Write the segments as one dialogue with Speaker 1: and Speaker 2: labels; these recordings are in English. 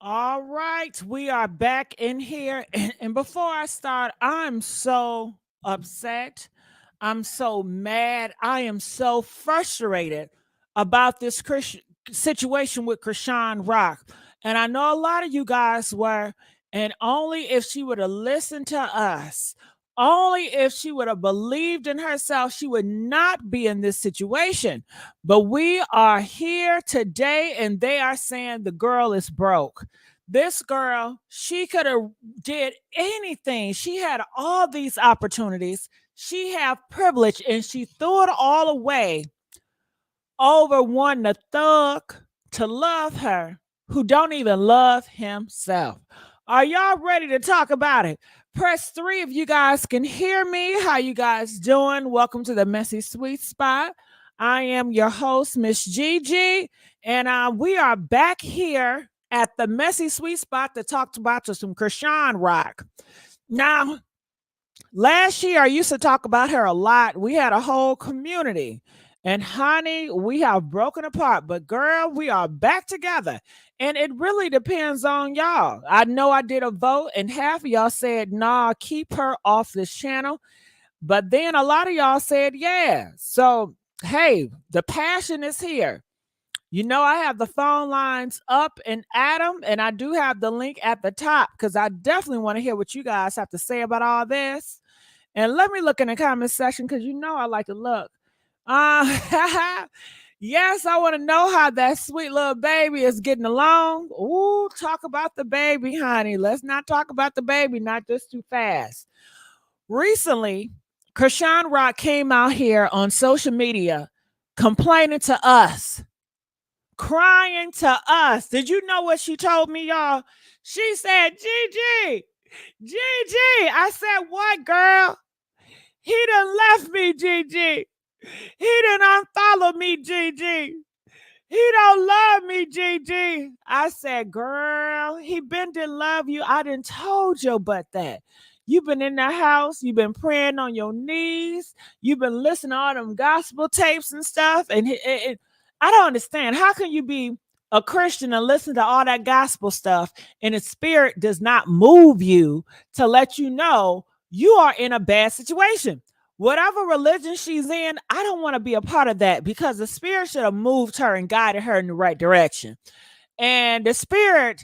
Speaker 1: All right, we are back in here. And before I start, I'm so upset. I'm so mad. I am so frustrated about this situation with Chrisean Rock. And I know a lot of you guys were, and only if she would have listened to us, only if she would have believed in herself, she would not be in this situation. But we are here today, and they are saying the girl is broke. This girl, she could have did anything. She had all these opportunities. She had privilege, and she threw it all away over wanting a thug to love her who don't even love himself. Are y'all ready to talk about it? Press 3 if you guys can hear me. How you guys doing? Welcome to the Messy Sweet Spot. I am your host, Miss Gigi, and we are back here at the Messy Sweet Spot to talk about some Chrisean Rock. Now, last year I used to talk about her a lot. We had a whole community. And honey, we have broken apart, but girl, we are back together. And it really depends on y'all. I know I did a vote, and half of y'all said, nah, keep her off this channel. But then a lot of y'all said, yeah. So, hey, the passion is here. You know, I have the phone lines up and at them, and I do have the link at the top because I definitely want to hear what you guys have to say about all this. And let me look in the comment section because you know I like to look. Yes, I want to know how that sweet little baby is getting along. Ooh, talk about the baby, honey. Let's not talk about the baby, not just too fast. Recently, Chrisean Rock came out here on social media complaining to us, crying to us. Did you know what she told me, y'all? She said, Gigi, Gigi. I said, what, girl? He done left me, Gigi. He done unfollowed me, Gigi. He don't love me, Gigi. I said, girl, he been didn't love you. I didn't told your butt that. You've been in the house. You've been praying on your knees. You've been listening to all them gospel tapes and stuff. And I don't understand. How can you be a Christian and listen to all that gospel stuff and the spirit does not move you to let you know you are in a bad situation? Whatever religion she's in, I don't want to be a part of that because the spirit should have moved her and guided her in the right direction. And the spirit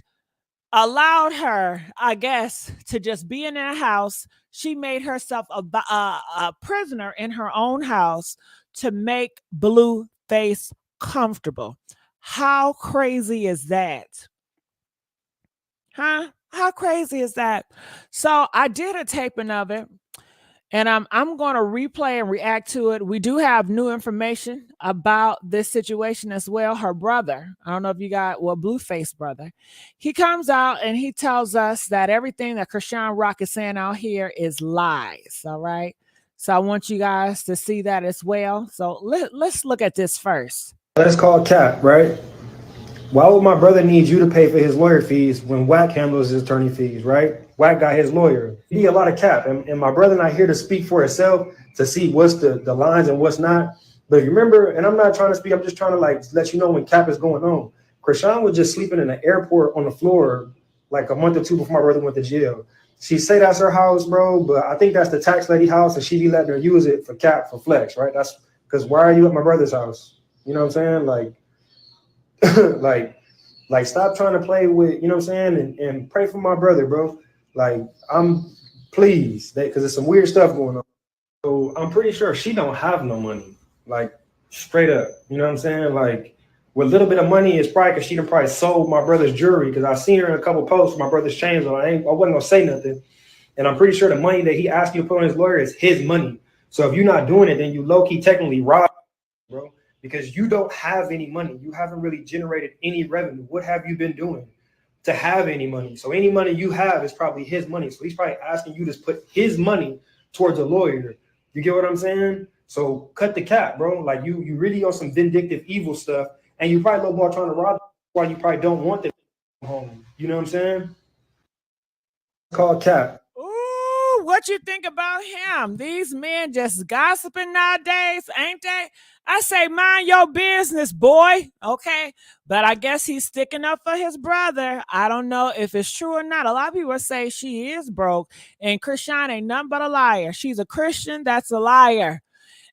Speaker 1: allowed her, I guess, to just be in a house. She made herself a prisoner in her own house to make Blueface comfortable. How crazy is that? Huh? How crazy is that? So I did a taping of it. And I'm going to replay and react to it. We do have new information about this situation as well. Her brother, I don't know if you got, well, Blueface brother, he comes out and he tells us that everything that Chrisean Rock is saying out here is lies. All right. So I want you guys to see that as well. So let's look at this first.
Speaker 2: That's called cap, right? Why would my brother need you to pay for his lawyer fees when Wack handles his attorney fees, right? Wack got his lawyer. He need a lot of cap. And my brother not here to speak for himself to see what's the lines and what's not. But if you remember, and I'm not trying to speak, I'm just trying to like let you know when cap is going on. Chrisean was just sleeping in the airport on the floor like a month or two before my brother went to jail. She say that's her house, bro, but I think that's the tax lady house, and she be letting her use it for cap for flex, right? That's because why are you at my brother's house? You know what I'm saying? Like like stop trying to play with, you know what I'm saying, and pray for my brother, bro. Like I'm pleased because there's some weird stuff going on. So I'm pretty sure she don't have no money, like straight up. You know what I'm saying? Like with a little bit of money, it's probably because she done probably sold my brother's jewelry. Because I seen her in a couple posts, my brother's chains on. I wasn't gonna say nothing, and I'm pretty sure the money that he asked you to put on his lawyer is his money. So if you're not doing it, then you low key technically rob, bro, because you don't have any money. You haven't really generated any revenue. What have you been doing to have any money? So any money you have is probably his money. So he's probably asking you to put his money towards a lawyer. You get what I'm saying? So cut the cap, bro. Like you really on some vindictive evil stuff, and you probably low ball trying to rob while you probably don't want the home. You know what I'm saying? It's called cap.
Speaker 1: Ooh, what you think about him? These men just gossiping nowadays, ain't they? I say, mind your business, boy. Okay. But I guess he's sticking up for his brother. I don't know if it's true or not. A lot of people say she is broke, and Chrisean ain't nothing but a liar. She's a Christian that's a liar.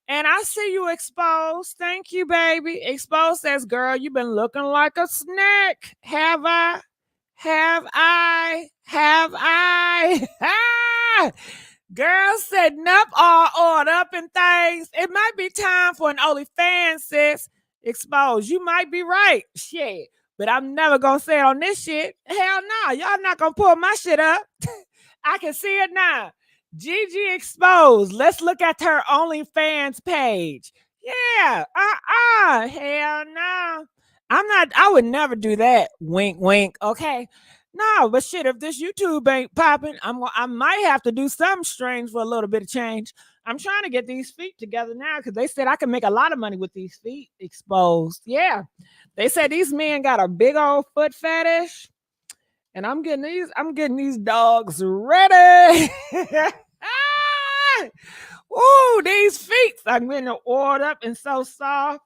Speaker 1: And I see you exposed. Thank you, baby. Exposed says, girl, you've been looking like a snack. Have I? Have I? Have I? Girl setting up all oiled up and things. It might be time for an OnlyFans, sis. Exposed. You might be right. Shit. But I'm never going to say it on this shit. Hell no. Y'all not going to pull my shit up. I can see it now. Gigi exposed. Let's look at her OnlyFans page. Yeah. Hell no. I would never do that. Wink, wink. Okay. No, but shit, if this YouTube ain't popping, I might have to do something strange for a little bit of change. I'm trying to get these feet together now because they said I can make a lot of money with these feet exposed. Yeah. They said these men got a big old foot fetish. And I'm getting these dogs ready. Ooh, these feet. I'm getting them oiled up and so soft.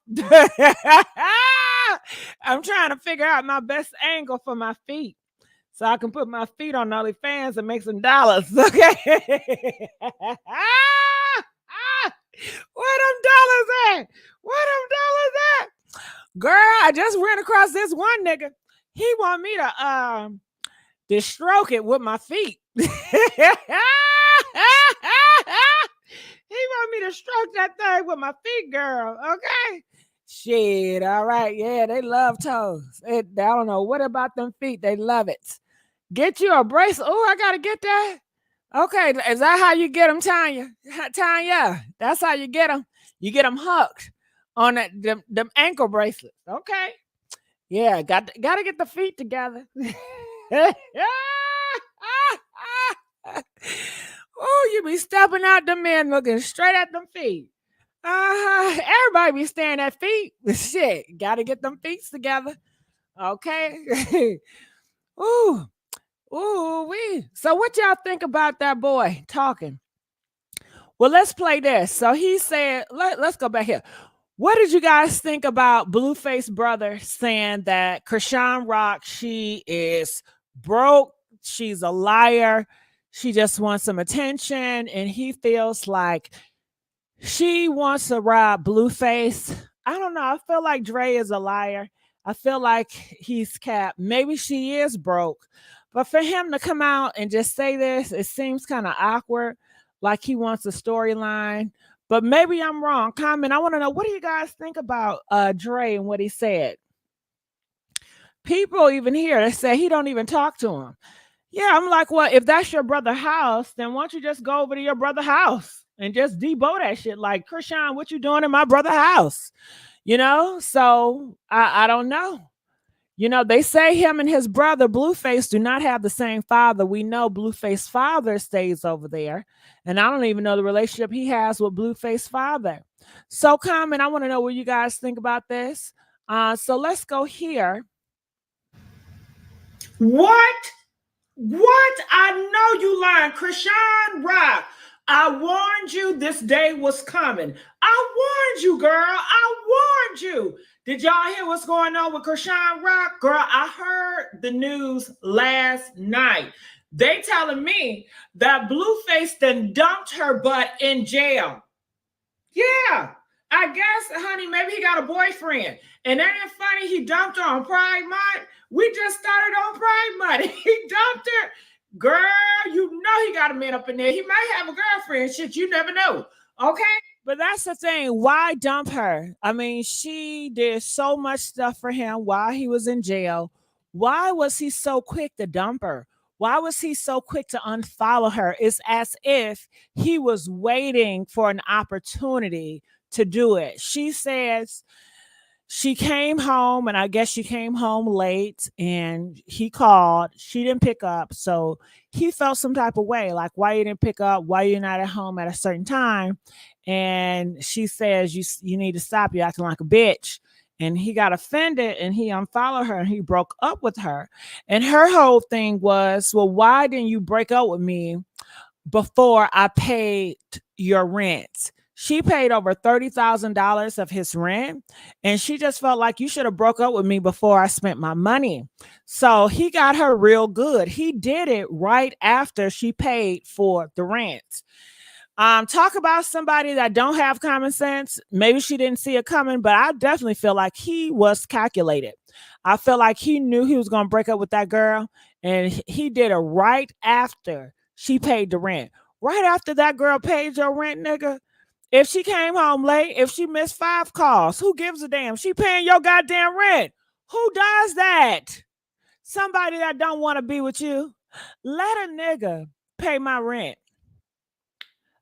Speaker 1: I'm trying to figure out my best angle for my feet, so I can put my feet on OnlyFans and make some dollars. Okay. Where them dollars at? Girl, I just ran across this one nigga. He want me to stroke it with my feet. He want me to stroke that thing with my feet, girl. Okay. Shit. All right. Yeah, they love toes. I don't know what about them feet. They love it. Get you a bracelet. Oh, I gotta get that. Okay, is that how you get them, Tanya? Tanya, that's how you get them. You get them hooked on them ankle bracelets. Okay. Yeah, got to get the feet together. Oh, you be stepping out the men looking straight at them feet. Everybody be staring at feet. Shit, got to get them feet together. Okay. Ooh. Wee. So what y'all think about that boy talking? Well, let's play this. So he said, let's go back here. What did you guys think about Blueface brother saying that Chrisean Rock, she is broke, she's a liar, she just wants some attention, and he feels like she wants to rob Blueface? I don't know. I feel like Dre is a liar. I feel like he's capped. Maybe she is broke. But for him to come out and just say this, it seems kind of awkward, like he wants a storyline. But maybe I'm wrong. Comment. I want to know, what do you guys think about Dre and what he said? People even here, they say he don't even talk to him. Yeah, I'm like, well, if that's your brother's house, then why don't you just go over to your brother's house and just debo that shit? Like, Chrisean, what you doing in my brother's house? You know? So I don't know. You know, they say him and his brother Blueface do not have the same father. We know Blueface's father stays over there. And I don't even know the relationship he has with Blueface's father. So comment. I want to know what you guys think about this. So let's go here. What? I know you lying. Chrisean Rock. I warned you this day was coming. I warned you, girl. I warned you. Did y'all hear what's going on with Chrisean Rock? Girl, I heard the news last night. They telling me that Blueface done dumped her butt in jail. Yeah. I guess, honey, maybe he got a boyfriend. And ain't it funny he dumped her on Pride Month? We just started on Pride Month. He dumped her. Girl, you know he got a man up in there. He might have a girlfriend. Shit, you never know. Okay? But that's the thing. Why dump her? I mean, she did so much stuff for him while he was in jail. Why was he so quick to dump her? Why was he so quick to unfollow her? It's as if he was waiting for an opportunity to do it. She says she came home, and I guess she came home late, and he called. She didn't pick up, so he felt some type of way, like, why you didn't pick up? Why you're not at home at a certain time? And she says, you need to stop. You're acting like a bitch. And he got offended, and he unfollowed her, and he broke up with her. And her whole thing was, well, why didn't you break up with me before I paid your rent. She paid over $30,000 of his rent, and she just felt like you should have broke up with me before I spent my money. So he got her real good. He did it right after she paid for the rent. Talk about somebody that don't have common sense. Maybe she didn't see it coming, but I definitely feel like he was calculated. I feel like he knew he was gonna break up with that girl, and he did it right after she paid the rent. Right after that girl paid your rent, nigga. If she came home late, if she missed 5 calls, who gives a damn? She paying your goddamn rent. Who does that? Somebody that don't want to be with you. Let a nigga pay my rent.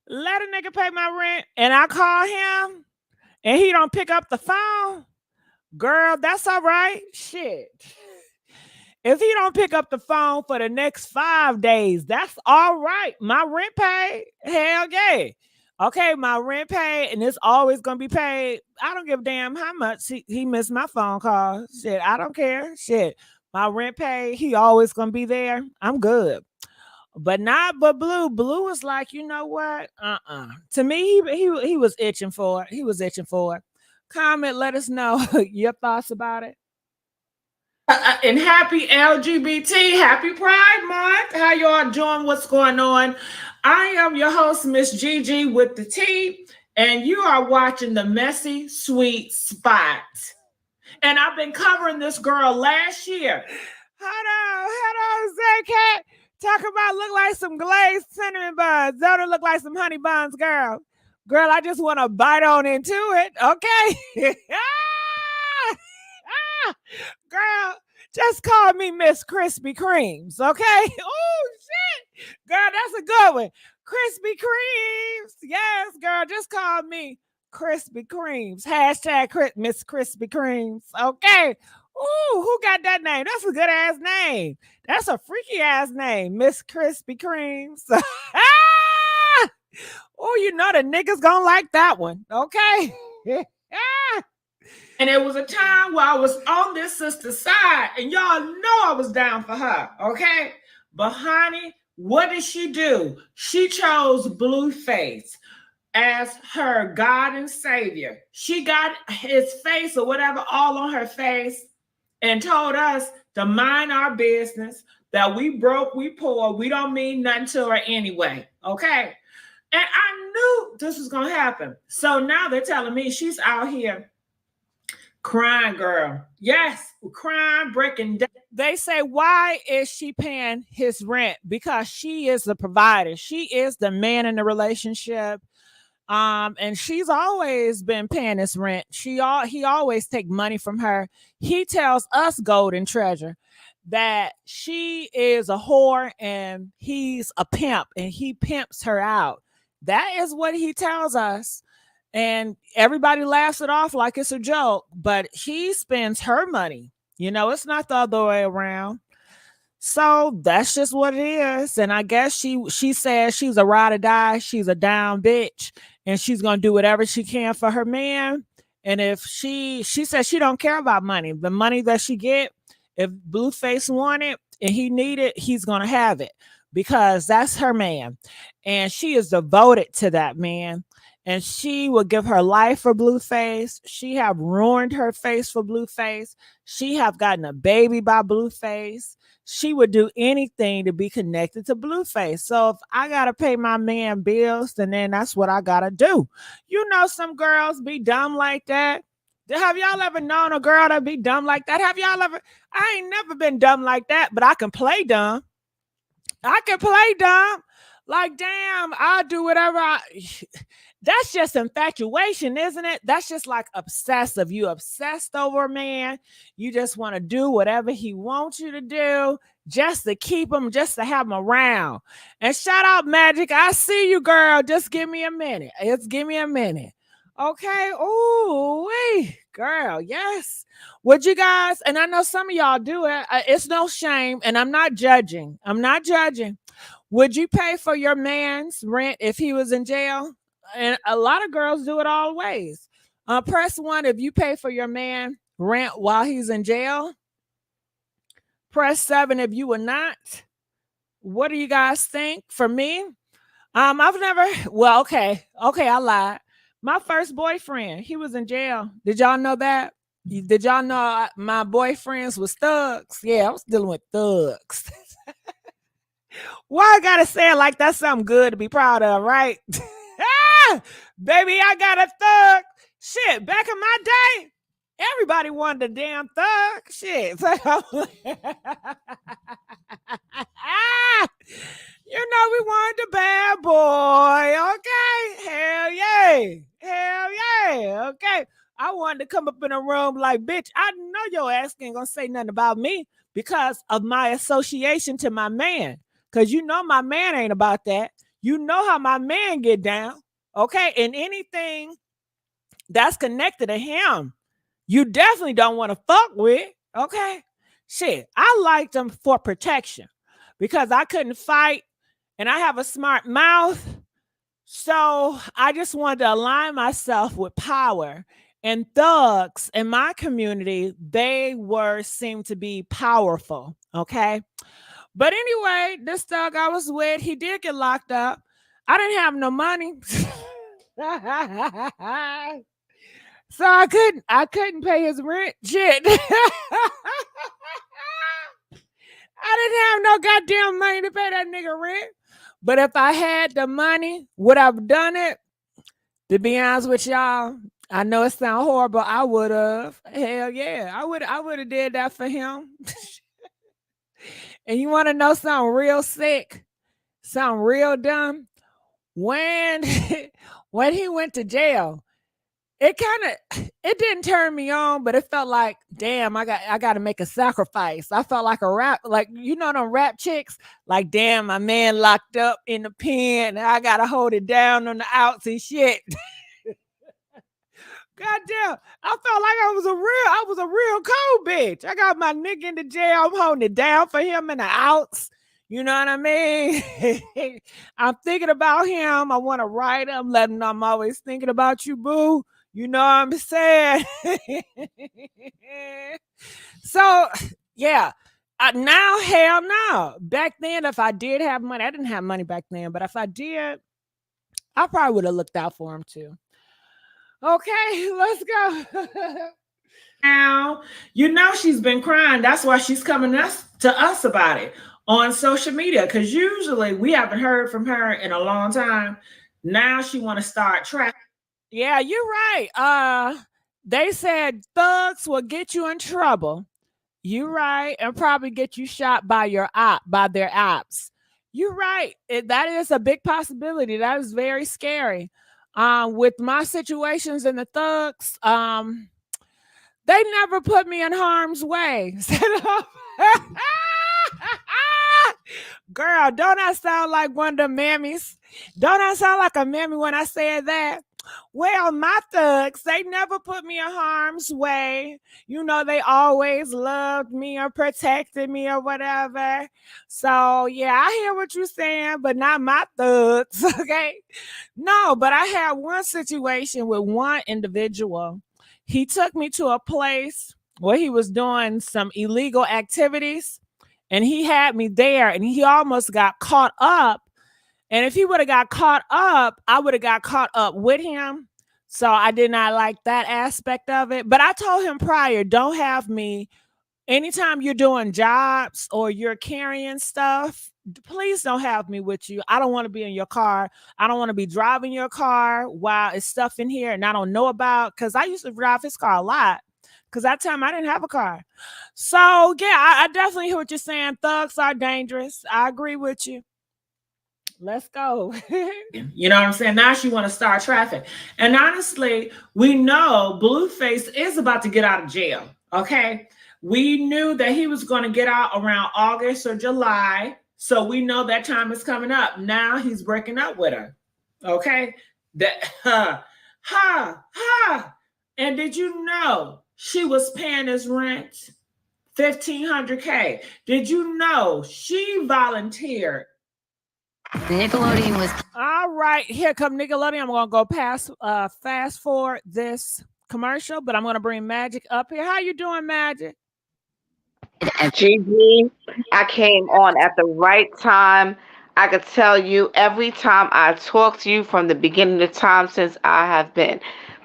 Speaker 1: Let a nigga pay my rent, and I call him and he don't pick up the phone. Girl, that's all right. Shit. If he don't pick up the phone for the next 5 days, that's all right. My rent paid. Hell yeah. Okay, my rent paid, and it's always gonna be paid. I don't give a damn how much he missed my phone call. Shit, I don't care. Shit. My rent paid. He always gonna be there. I'm good. But not but Blue. Blue was like, you know what? To me, he was itching for it. He was itching for it. Comment, let us know your thoughts about it. And happy LGBT, happy Pride Month. How y'all doing? What's going on? I am your host, Miss Gigi with the T, and you are watching the Messy Sweet Spot. And I've been covering this girl last year. Hold on, Zay. Talk about look like some glazed cinnamon buns. Don't look like some honey buns, girl. Girl, I just want to bite on into it. Okay. Girl, just call me Miss Krispy Kremes, okay? Oh, shit. Girl, that's a good one. Krispy Kremes. Yes, girl, just call me Krispy Kremes. Hashtag Miss Krispy Kremes, okay? Ooh, who got that name? That's a good ass name. That's a freaky ass name, Miss Krispy Kremes. Oh, you know the niggas gonna like that one, okay? And it was a time where I was on this sister's side, and y'all know I was down for her, okay? But honey, what did she do? She chose Blueface as her God and Savior. She got his face or whatever all on her face and told us to mind our business, that we broke, we poor, we don't mean nothing to her anyway, okay? And I knew this was going to happen. So now they're telling me she's out here crying, girl. Yes, crying, breaking down. They say, why is she paying his rent? Because she is the provider. She is the man in the relationship. And she's always been paying his rent. He always take money from her. He tells us, Golden Treasure, that she is a whore and he's a pimp and he pimps her out. That is what he tells us. And everybody laughs it off like it's a joke, but he spends her money. You know, it's not the other way around. So that's just what it is. And I guess she says she's a ride or die. She's a down bitch, and she's gonna do whatever she can for her man. And if she says she don't care about money, the money that she get, if Blueface want it and he need it, he's gonna have it because that's her man, and she is devoted to that man. And she will give her life for Blueface. She have ruined her face for Blueface. She have gotten a baby by Blueface. She would do anything to be connected to Blueface. So if I gotta pay my man bills, then that's what I gotta do. You know, some girls be dumb like that. Have y'all ever known a girl that be dumb like that? Have y'all ever? I ain't never been dumb like that, but I can play dumb. I can play dumb. Like, damn, I'll do whatever that's just infatuation, isn't it? That's just like obsessive. You obsessed over a man. You just want to do whatever he wants you to do just to keep him, just to have him around. And shout out Magic. I see you, girl. Just give me a minute. Just give me a minute. Okay. Ooh, wait, girl. Yes. Would you guys, and I know some of y'all do it. It's no shame. And I'm not judging. I'm not judging. Would you pay for your man's rent if he was in jail? And a lot of girls do it all ways. Press 1 if you pay for your man rent while he's in jail. Press 7 if you will not. What do you guys think? For me, I've never. Well, okay, I lied. My first boyfriend, he was in jail. Did y'all know that? Did y'all know my boyfriends was thugs? Yeah, I was dealing with thugs. Why I gotta say it like that's something good to be proud of, right? Baby, I got a thug. Shit, back in my day, everybody wanted a damn thug. Shit. You know, we wanted the bad boy. Okay. Hell yeah. Hell yeah. Okay. I wanted to come up in a room like, bitch, I know your ass ain't gonna say nothing about me because of my association to my man. Because you know my man ain't about that. You know how my man get down. Okay. And anything that's connected to him, you definitely don't want to fuck with. Okay. Shit. I liked him for protection because I couldn't fight and I have a smart mouth. So I just wanted to align myself with power. And thugs in my community, they seemed to be powerful. Okay. But anyway, this thug I was with, he did get locked up. I didn't have no money. So I couldn't pay his rent. Shit. I didn't have no goddamn money to pay that nigga rent. But if I had the money, would I've done it? To be honest with y'all, I know it sounds horrible. I would have. Hell yeah. I would have did that for him. And you want to know something real sick? Something real dumb? When when he went to jail, it didn't turn me on, but it felt like, damn, I got to make a sacrifice. I felt like a rap, like, you know, them rap chicks, like, damn, my man locked up in the pen and I got to hold it down on the outs and shit. Goddamn, I felt like I was a real cold bitch. I got my nigga in the jail. I'm holding it down for him in the outs. You know what I mean? I'm thinking about him. I want to write him, let him know I'm always thinking about you, boo. You know what I'm saying? So, yeah. Now, hell no. Back then, if I did have money, I didn't have money back then, but if I did, I probably would have looked out for him too. Okay, let's go. Now, you know she's been crying. That's why she's coming to us about it on social media, because usually we haven't heard from her in a long time. Now she want to start tracking. Yeah, you're right. They said thugs will get you in trouble. You're right, and probably get you shot by their ops. You're right. That is a big possibility. That is very scary. With my situations and the thugs, they never put me in harm's way. Girl, don't I sound like one of the mammies? Don't I sound like a mammy when I said that? Well, my thugs, they never put me in harm's way. You know, they always loved me or protected me or whatever. So, yeah, I hear what you're saying, but not my thugs, okay? No, but I had one situation with one individual. He took me to a place where he was doing some illegal activities, and he had me there, and he almost got caught up. And if he would have got caught up, I would have got caught up with him. So I did not like that aspect of it. But I told him prior, don't have me. Anytime you're doing jobs or you're carrying stuff, please don't have me with you. I don't want to be in your car. I don't want to be driving your car while it's stuff in here and I don't know about, because I used to drive his car a lot. Because that time I didn't have a car. So, yeah, I definitely hear what you're saying. Thugs are dangerous. I agree with you. Let's go. You know what I'm saying? Now she want to start traffic. And honestly, we know Blueface is about to get out of jail. Okay. We knew that he was going to get out around August or July. So we know that time is coming up. Now he's breaking up with her. Okay. And did you know she was paying his rent? $1,500K. Did you know she volunteered? Nickelodeon was all right. Here come Nickelodeon. I'm gonna go fast forward this commercial, but I'm gonna bring Magic up here. How you doing, Magic?
Speaker 3: GG, I came on at the right time. I could tell you every time I talk to you from the beginning of time since I have been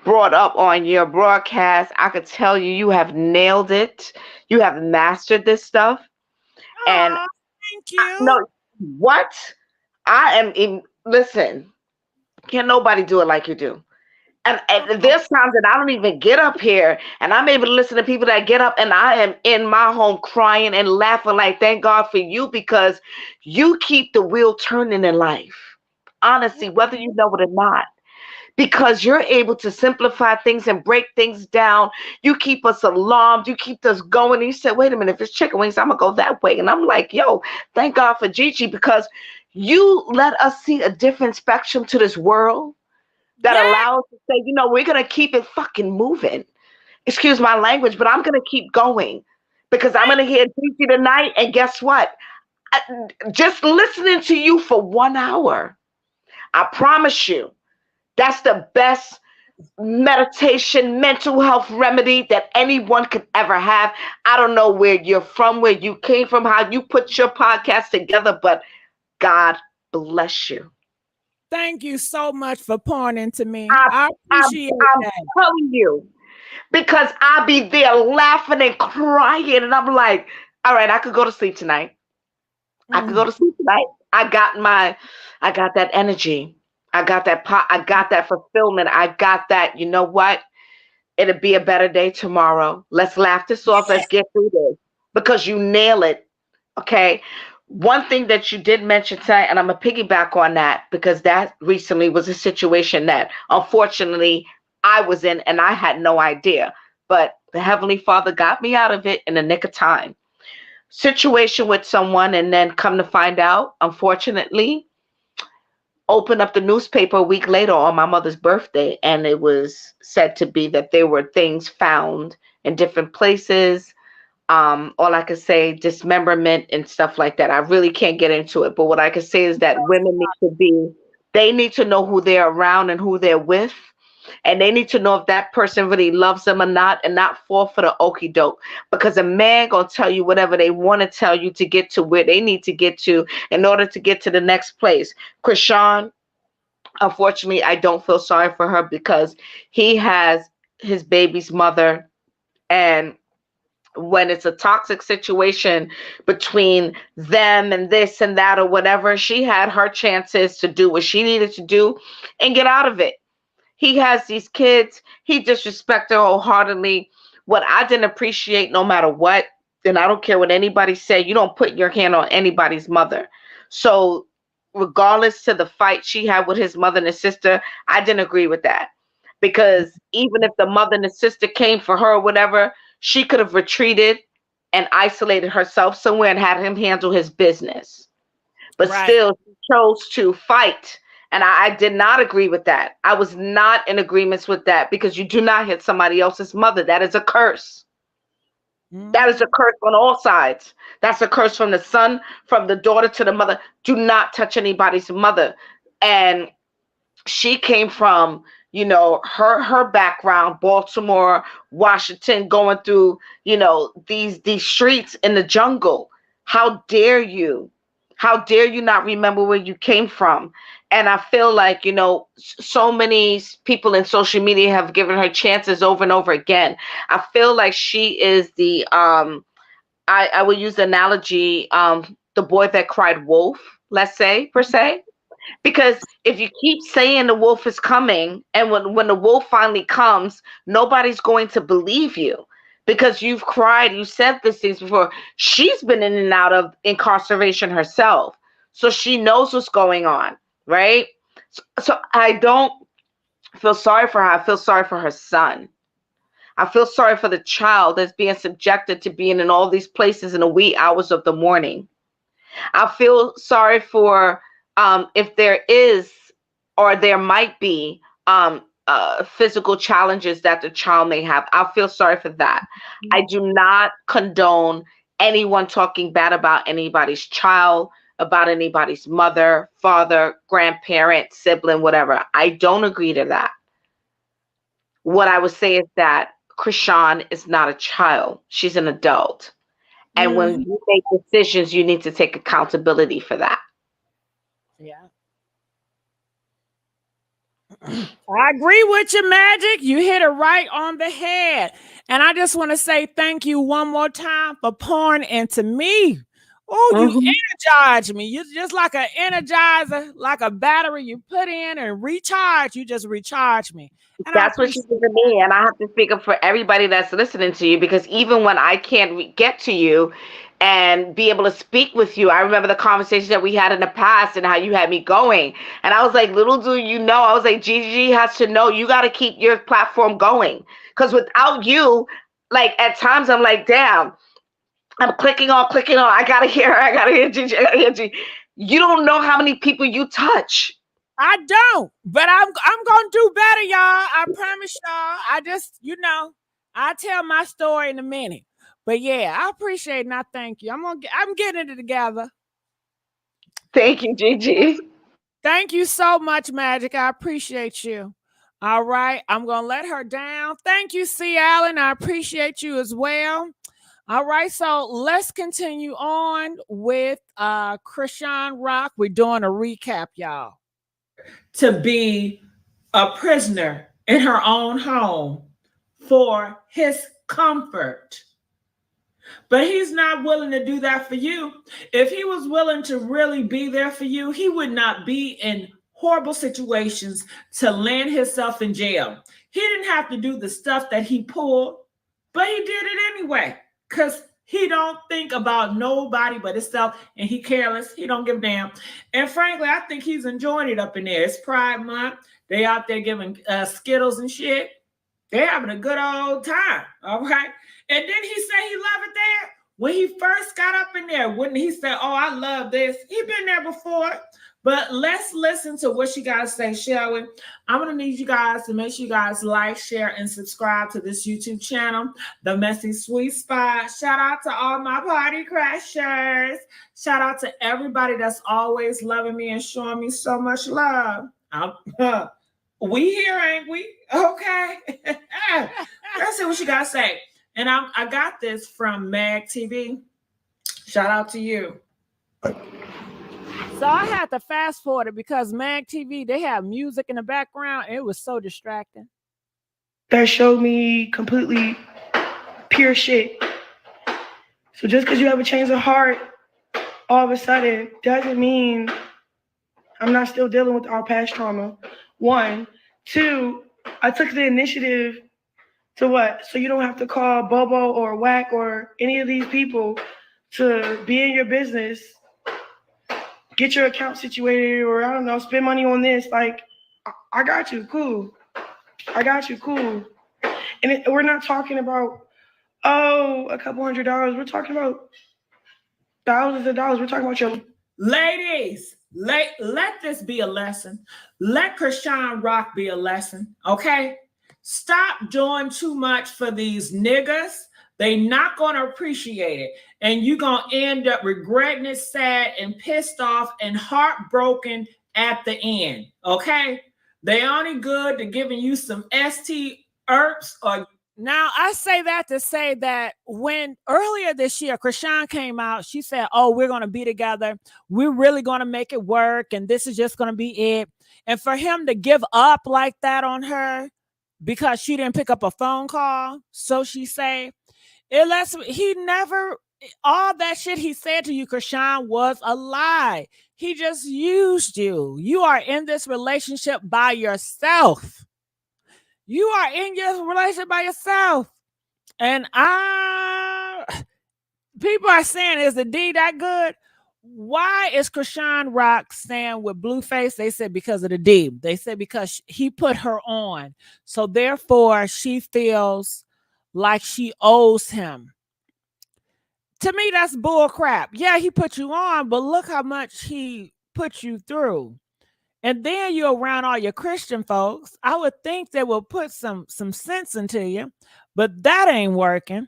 Speaker 3: brought up on your broadcast, I could tell you you have nailed it. You have mastered this stuff. And
Speaker 1: Oh, thank you.
Speaker 3: no, what? I am in, listen, can't nobody do it like you do. And
Speaker 1: Oh,
Speaker 3: there's times that I don't even get up here and I'm able to listen to people that get up and I am in my home crying and laughing like, thank God for you because you keep the wheel turning in life. Honestly, whether you know it or not. Because you're able to simplify things and break things down. You keep us alarmed. You keep us going. And you said, wait a minute, if it's chicken wings, I'm going to go that way. And I'm like, yo, thank God for Gigi because you let us see a different spectrum to this world that
Speaker 1: yeah.
Speaker 3: allows to say, you know, we're going to keep it fucking moving. Excuse my language, but I'm going to keep going because I'm going to hear Gigi tonight. And guess what? Just listening to you for 1 hour, I promise you, that's the best meditation, mental health remedy that anyone could ever have. I don't know where you're from, where you came from, how you put your podcast together, but God bless you.
Speaker 1: Thank you so much for pouring into me.
Speaker 3: I,
Speaker 1: I appreciate
Speaker 3: I'm
Speaker 1: that.
Speaker 3: telling you, because I'll be there laughing and crying, and I'm like, all right, I could go to sleep tonight. I could go
Speaker 1: Mm.
Speaker 3: to sleep tonight. I got that energy. I got that I got that fulfillment. I got that. You know what? It'll be a better day tomorrow. Let's laugh this off. Let's get through this because you nail it. Okay. One thing that you did mention tonight, and I'm going to piggyback on that because that recently was a situation that unfortunately I was in and I had no idea. But the Heavenly Father got me out of it in the nick of time. Situation with someone, and then come to find out, unfortunately, opened up the newspaper a week later on my mother's birthday, and it was said to be that there were things found in different places. All I could say, dismemberment and stuff like that. I really can't get into it, but what I could say is that women need to be, they need to know who they're around and who they're with. And they need to know if that person really loves them or not and not fall for the okie doke. Because a man gonna tell you whatever they want to tell you to get to where they need to get to in order to get to the next place. Chrisean, unfortunately, I don't feel sorry for her because he has his baby's mother, and when it's a toxic situation between them and this and that or whatever, she had her chances to do what she needed to do and get out of it. He has these kids. He disrespected her wholeheartedly. What I didn't appreciate, no matter what, and I don't care what anybody say, you don't put your hand on anybody's mother. So regardless to the fight she had with his mother and his sister, I didn't agree with that. Because even if the mother and the sister came for her or whatever, she could have retreated and isolated herself somewhere and had him handle his business. But
Speaker 1: Right.
Speaker 3: still, she chose to fight. And I did not agree with that. I was not in agreement with that because you do not hit somebody else's mother. That is a curse. That is a
Speaker 1: Mm.
Speaker 3: curse on all sides. That's a curse from the son, from the daughter to the mother. Do not touch anybody's mother. And she came from, you know, her background, Baltimore, Washington, going through, you know, these streets in the jungle. How dare you? How dare you not remember where you came from? And I feel like, you know, so many people in social media have given her chances over and over again. I feel like she is the I would use the analogy, the boy that cried wolf, let's say, per se. Because if you keep saying the wolf is coming, and when the wolf finally comes, nobody's going to believe you because you've cried, you said these things before. She's been in and out of incarceration herself, so she knows what's going on, right? So I don't feel sorry for her. I feel sorry for her son. I feel sorry for the child that's being subjected to being in all these places in the wee hours of the morning. I feel sorry for if there is or there might be physical challenges that the child may have. I feel sorry for that. I do not condone anyone talking bad about anybody's child, about anybody's mother, father, grandparent, sibling, whatever. I don't agree to that. What I would say is that Chrisean is not a child. She's an adult. And when
Speaker 1: Mhm.
Speaker 3: you make decisions, you need to take accountability for that.
Speaker 1: I agree with you, Magic. You hit it right on the head. And I just want to say thank you one more time for pouring into me. Oh, you energize me. You're just like an energizer, like a battery you put in and recharge. You just recharge me. And I
Speaker 3: That's what you
Speaker 1: appreciate
Speaker 3: did to me, and I have to speak up for everybody that's listening to you, because even when I can't get to you and be able to speak with you, I remember the conversation that we had in the past and how you had me going, and I was like, little do you know, I was like, Gigi has to know, you got to keep your platform going, because without you, like at times I'm like, damn, I'm clicking on, I gotta hear her, I gotta hear Gigi, I gotta hear Gigi. You don't know how many people you touch.
Speaker 1: I don't, but I'm gonna do better, y'all. I promise y'all. I just, I'll tell my story in a minute. But yeah, I appreciate it and I thank you. I'm getting it together.
Speaker 3: Thank you, Gigi.
Speaker 1: Thank you so much, Magic. I appreciate you. All right, I'm gonna let her down. Thank you, C. Allen. I appreciate you as well. All right, so let's continue on with Chrisean Rock. We're doing a recap, y'all. To be a prisoner in her own home for his comfort. But he's not willing to do that for you. If he was willing to really be there for you, he would not be in horrible situations to land himself in jail. He didn't have to do the stuff that he pulled, but he did it anyway because he don't think about nobody but himself, and he careless. He don't give a damn. And frankly, I think he's enjoying it up in there. It's Pride Month. They out there giving Skittles and shit. They're having a good old time, all right? And then he said he loved it there. When he first got up in there, wouldn't he say, oh, I love this? He been there before. But let's listen to what she got to say, shall we? I'm going to need you guys to make sure you guys like, share, and subscribe to this YouTube channel, The Messy Sweet Spot. Shout out to all my party crashers. Shout out to everybody that's always loving me and showing me so much love. We here, ain't we? Okay. Let's see what you got to say. And I got this from Mag TV. Shout out to you. So I had to fast forward it because Mag TV, they have music in the background. And it was so distracting.
Speaker 4: That showed me completely pure shit. So just because you have a change of heart, all of a sudden, doesn't mean I'm not still dealing with our past trauma. 1, 2, I took the initiative to what? So you don't have to call Bobo or Whack or any of these people to be in your business, get your account situated, or I don't know, spend money on this. Like, I got you, cool. I got you, cool. And we're not talking about, a couple $100. We're talking about thousands of dollars. We're talking about your...
Speaker 1: Ladies, let this be a lesson. Let Chrisean Rock be a lesson, okay? Stop doing too much for these niggas. They not going to appreciate it. And you're going to end up regretting it, sad and pissed off and heartbroken at the end, okay? They only good to giving you some ST herbs or... Now, I say that to say that when earlier this year, Chrisean came out, she said, oh, we're going to be together. We're really going to make it work. And this is just going to be it. And for him to give up like that on her because she didn't pick up a phone call, so she say, he never, all that shit he said to you, Chrisean, was a lie. He just used you. You are in this relationship by yourself. You are in your relationship by yourself. And people are saying, is the D that good? Why is Chrisean Rock staying with Blueface? They said because of the D. They said because he put her on. So therefore, she feels like she owes him. To me, that's bull crap. Yeah, he put you on, but look how much he put you through. And then you're around all your Christian folks. I would think they will put some sense into you, but that ain't working.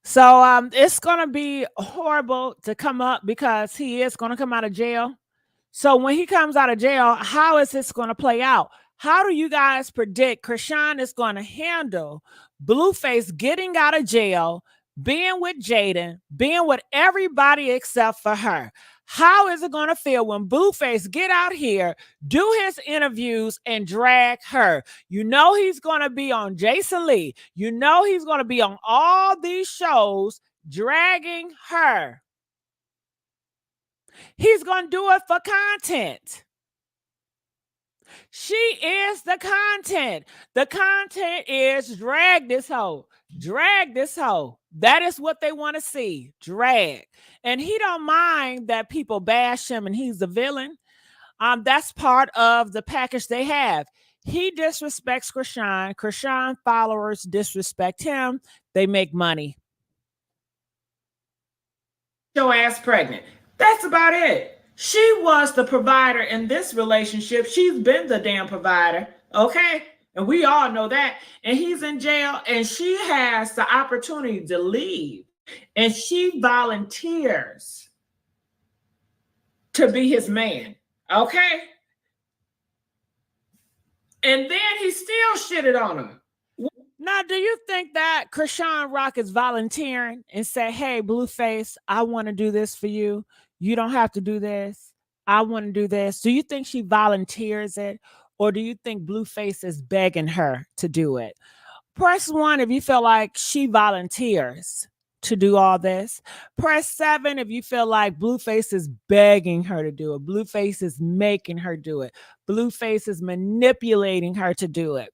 Speaker 1: So it's going to be horrible to come up because he is going to come out of jail. So when he comes out of jail, how is this going to play out? How do you guys predict Chrisean is going to handle Blueface getting out of jail, being with Jaden, being with everybody except for her? How is it going to feel when Blueface get out here, do his interviews, and drag her? You know he's going to be on Jason Lee. You know he's going to be on all these shows dragging her. He's going to do it for content. She is the content. The content is drag this hoe. Drag this hoe. That is what they want to see. Drag. And he don't mind that people bash him and he's the villain. That's part of the package they have. He disrespects Chrisean. Chrisean followers disrespect him. They make money. Your ass pregnant. That's about it. She was the provider in this relationship. She's been the damn provider. Okay? And we all know that. And he's in jail and she has the opportunity to leave. And she volunteers to be his man. Okay? And then he still shitted on her. Now, do you think that Chrisean Rock is volunteering and say, hey, Blueface, I want to do this for you. You don't have to do this. I want to do this. Do you think she volunteers it? Or do you think Blueface is begging her to do it? Press 1 if you feel like she volunteers to do all this. Press 7 if you feel like Blueface is begging her to do it. Blueface is making her do it. Blueface is manipulating her to do it.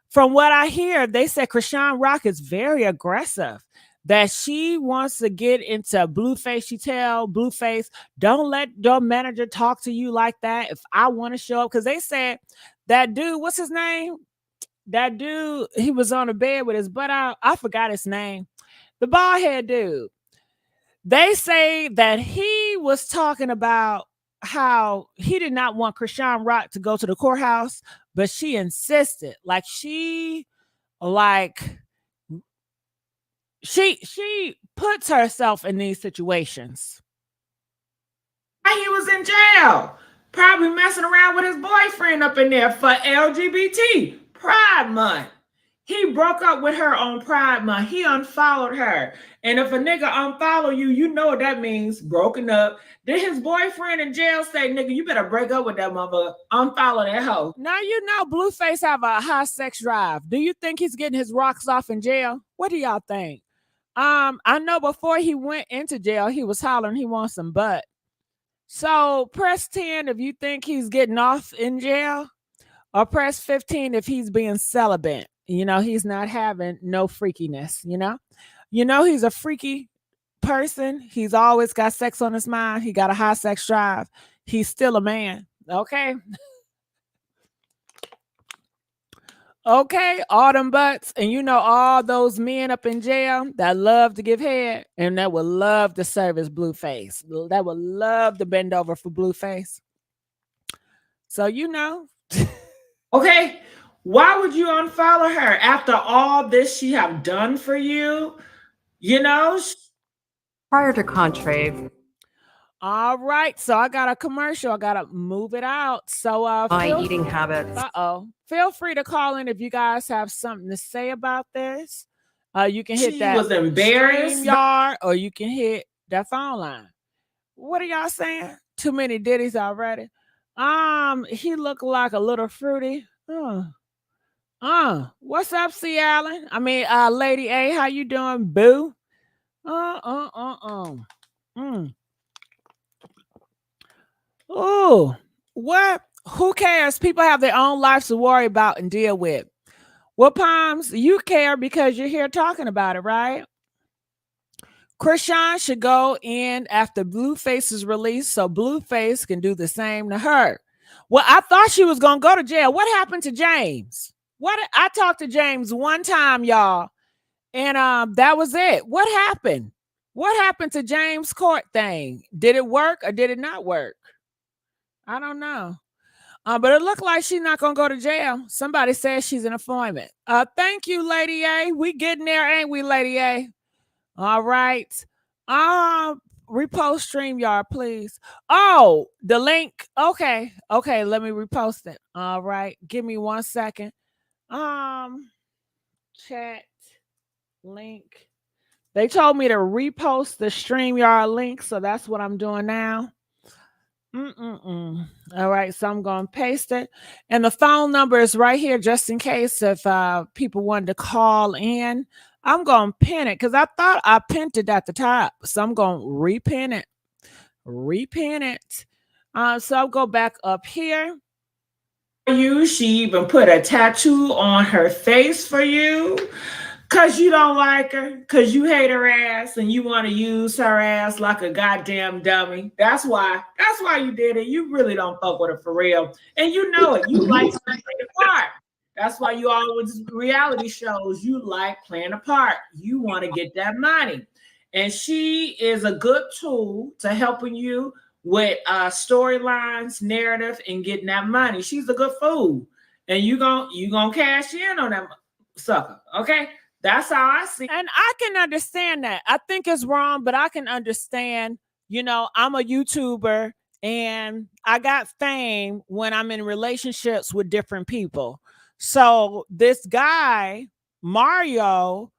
Speaker 1: From what I hear, they said Chrisean Rock is very aggressive, that she wants to get into Blueface. She tell Blueface, don't let your manager talk to you like that. If I want to show up, because they said that dude, what's his name? That dude, he was on the bed with his butt out. I forgot his name. The bald head dude. They say that he was talking about how he did not want Chrisean Rock to go to the courthouse, but she insisted. She puts herself in these situations. He was in jail, probably messing around with his boyfriend up in there for LGBT Pride Month. He broke up with her on Pride Month. He unfollowed her. And if a nigga unfollow you, you know what that means, broken up. Then his boyfriend in jail say, nigga, you better break up with that motherfucker. Unfollow that hoe. Now you know Blueface have a high sex drive. Do you think he's getting his rocks off in jail? What do y'all think? I know before he went into jail, he was hollering he wants some butt. So press 10 if you think he's getting off in jail, or press 15 if he's being celibate. You know, he's not having no freakiness, you know? You know he's a freaky person. He's always got sex on his mind. He got a high sex drive. He's still a man, okay? Okay, all them butts. And you know all those men up in jail that love to give head and that would love to service Blueface. That would love to bend over for Blueface. So, you know. Okay. Why would you unfollow her after all this she have done for you? You know?
Speaker 5: Prior to Contrave.
Speaker 1: All right. So I got a commercial. I got to move it out. So
Speaker 5: my eating habits.
Speaker 1: Feel free to call in if you guys have something to say about this. You can hit that
Speaker 3: was embarrassed
Speaker 1: StreamYard, or you can hit that phone line. What are y'all saying? Too many ditties already. He looked like a little fruity. What's up, C. Allen? I mean, Lady A, how you doing, boo? Oh, what? Who cares? People have their own lives to worry about and deal with. Well, Palms, you care because you're here talking about it, right? Chrisean should go in after Blueface is released so Blueface can do the same to her. Well, I thought she was going to go to jail. What happened to James? I talked to James one time, y'all, and that was it. What happened? What happened to James' court thing? Did it work or did it not work? I don't know. But it looked like she's not going to go to jail. Somebody says she's an informant. Thank you, Lady A. We getting there, ain't we, Lady A? All right. Repost StreamYard, please. Oh, the link. Okay. Let me repost it. All right. Give me 1 second. Chat link. They told me to repost the StreamYard link, so that's what I'm doing now. All right, so I'm going to paste it. And the phone number is right here just in case if people wanted to call in. I'm going to pin it because I thought I pinned it at the top. So I'm going to repin it. So I'll go back up here. She even put a tattoo on her face for you. Cause you don't like her, cause you hate her ass and you want to use her ass like a goddamn dummy. That's why you did it. You really don't fuck with her for real. And you know it. You like to play the part. That's why you always reality shows, you like playing a part. You want to get that money. And she is a good tool to helping you with storylines, narrative, and getting that money. She's a good fool. And you gonna cash in on that sucker, okay? That's how I see it. And I can understand that. I think it's wrong, but I can understand, you know, I'm a YouTuber and I got fame when I'm in relationships with different people. So this guy, Mario,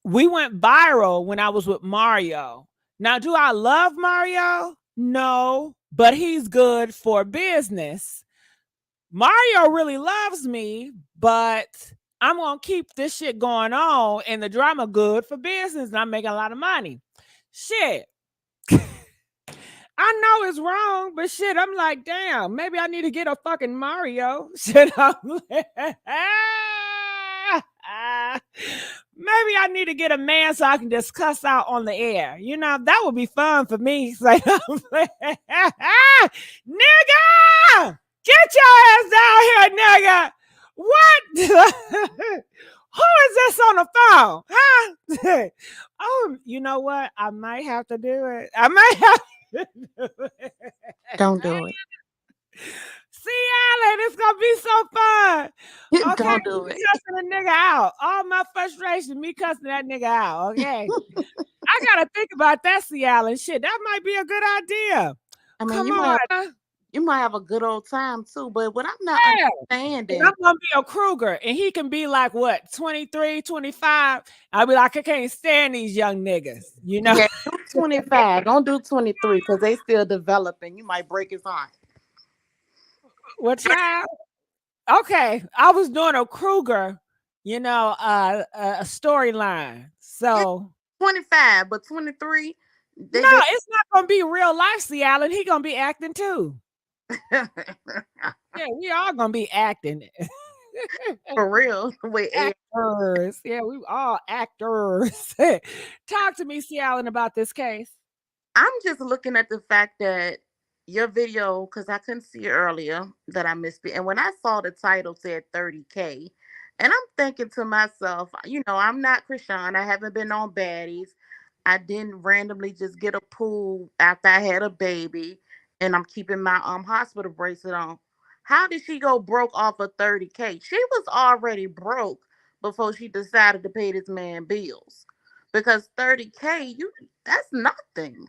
Speaker 1: we went viral when I was with Mario. Now, do I love Mario? No, but he's good for business. Mario really loves me, but I'm going to keep this shit going on and the drama good for business and I'm making a lot of money. Shit. I know it's wrong, but shit, I'm like, damn, maybe I need to get a fucking Mario. Shit, maybe I need to get a man so I can just cuss out on the air. You know, that would be fun for me. Like, nigga! Get your ass down here, nigga. What? Who is this on the phone? Huh? Oh, you know what? I might have to do it. I might have to do it.
Speaker 6: Don't do it.
Speaker 1: See, Alan, it's gonna be so fun. Okay,
Speaker 6: Don't do it.
Speaker 1: cussing a nigga out. All my frustration, me cussing that nigga out. Okay. I gotta think about that, see, Alan. Shit, that might be a good idea.
Speaker 6: I mean,
Speaker 1: Come
Speaker 6: you
Speaker 1: on.
Speaker 6: might have a good old time too, but what I'm not understanding.
Speaker 1: I'm gonna be a Kruger and he can be like what 23, 25. I'll be like, I can't stand these young niggas, you know.
Speaker 6: Yeah, do 25. Don't do 23 because they still developing. You might break his heart.
Speaker 1: What child? Okay, I was doing a Kruger, you know, a storyline. So
Speaker 6: 25, but 23.
Speaker 1: No, it's not gonna be real life, see, Alan. He gonna be acting too. Yeah, we all gonna be acting.
Speaker 6: For real. Wait,
Speaker 1: actors. Yeah, we all actors. Talk to me, C. Allen, about this case.
Speaker 6: I'm just looking at the fact that your video, because I couldn't see it earlier, that I missed it. And when I saw the title said 30K, and I'm thinking to myself, you know, I'm not Chrisean. I haven't been on baddies. I didn't randomly just get a pool after I had a baby, and I'm keeping my hospital bracelet on. How did she go broke off of 30K? She was already broke before she decided to pay this man bills. Because 30K, that's nothing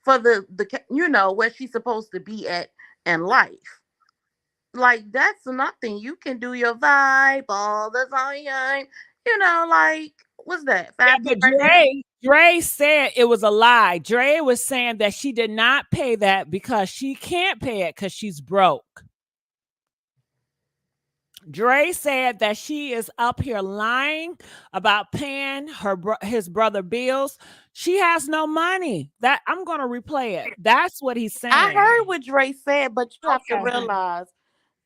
Speaker 6: for the you know where she's supposed to be at in life. Like that's nothing. You can do your vibe all the time. You know, like what's that?
Speaker 1: Yeah, but Dre said it was a lie. Dre was saying that she did not pay that because she can't pay it because she's broke. Dre said that she is up here lying about paying his brother bills. She has no money. That I'm gonna replay it. That's what he's saying.
Speaker 6: I heard what Dre said, but you have to realize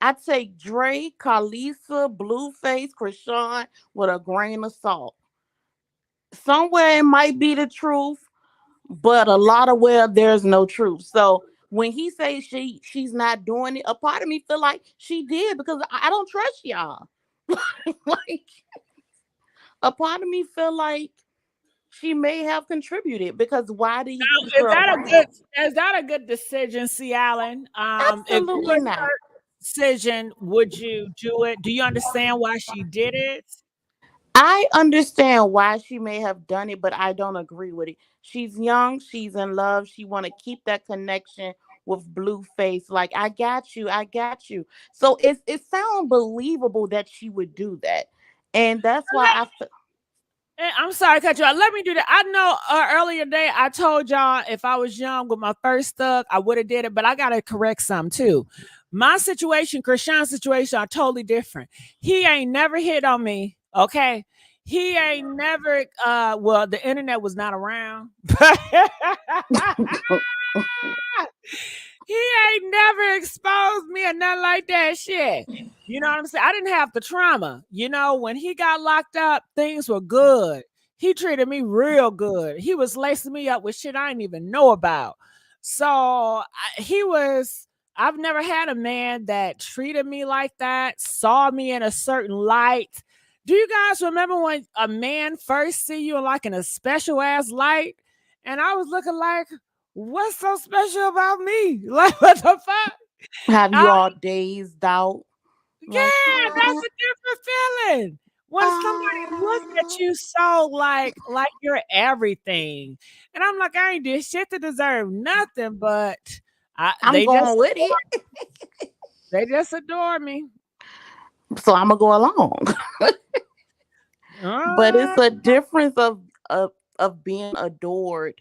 Speaker 6: I take Dre, Khaleesa, Blueface, Chrisean with a grain of salt. Somewhere it might be the truth, but a lot of where there's no truth. So when he says she's not doing it, a part of me feel like she did because I don't trust y'all. Like a part of me feel like she may have contributed because why do you
Speaker 1: is that a good decision, C. Allen?
Speaker 6: Absolutely not.
Speaker 1: Decision, would you do it? Do you understand why she did it?
Speaker 6: I understand why she may have done it, but I don't agree with it. She's young, she's in love, she want to keep that connection with Blueface. Like, I got you. So it sounds believable that she would do that. And that's why
Speaker 1: I'm sorry to cut you off. Let me do that. I know earlier day I told y'all if I was young with my first thug, I would have did it, but I gotta correct something too. My situation, Chrisean's situation, are totally different. He ain't never hit on me. Okay. He ain't never well, the internet was not around. He ain't never exposed me or nothing like that shit. You know what I'm saying? I didn't have the trauma. You know, when he got locked up, things were good. He treated me real good. He was lacing me up with shit I didn't even know about. So I've never had a man that treated me like that, saw me in a certain light. Do you guys remember when a man first see you like in a special ass light? And I was looking like, what's so special about me? Like, what the fuck?
Speaker 6: Have you all dazed out?
Speaker 1: Yeah, that's a different feeling. When somebody look at you so like you're everything. And I'm like, I ain't did shit to deserve nothing, but
Speaker 6: I'm going with it.
Speaker 1: They just adore me.
Speaker 6: So I'm gonna go along. But it's a difference of being adored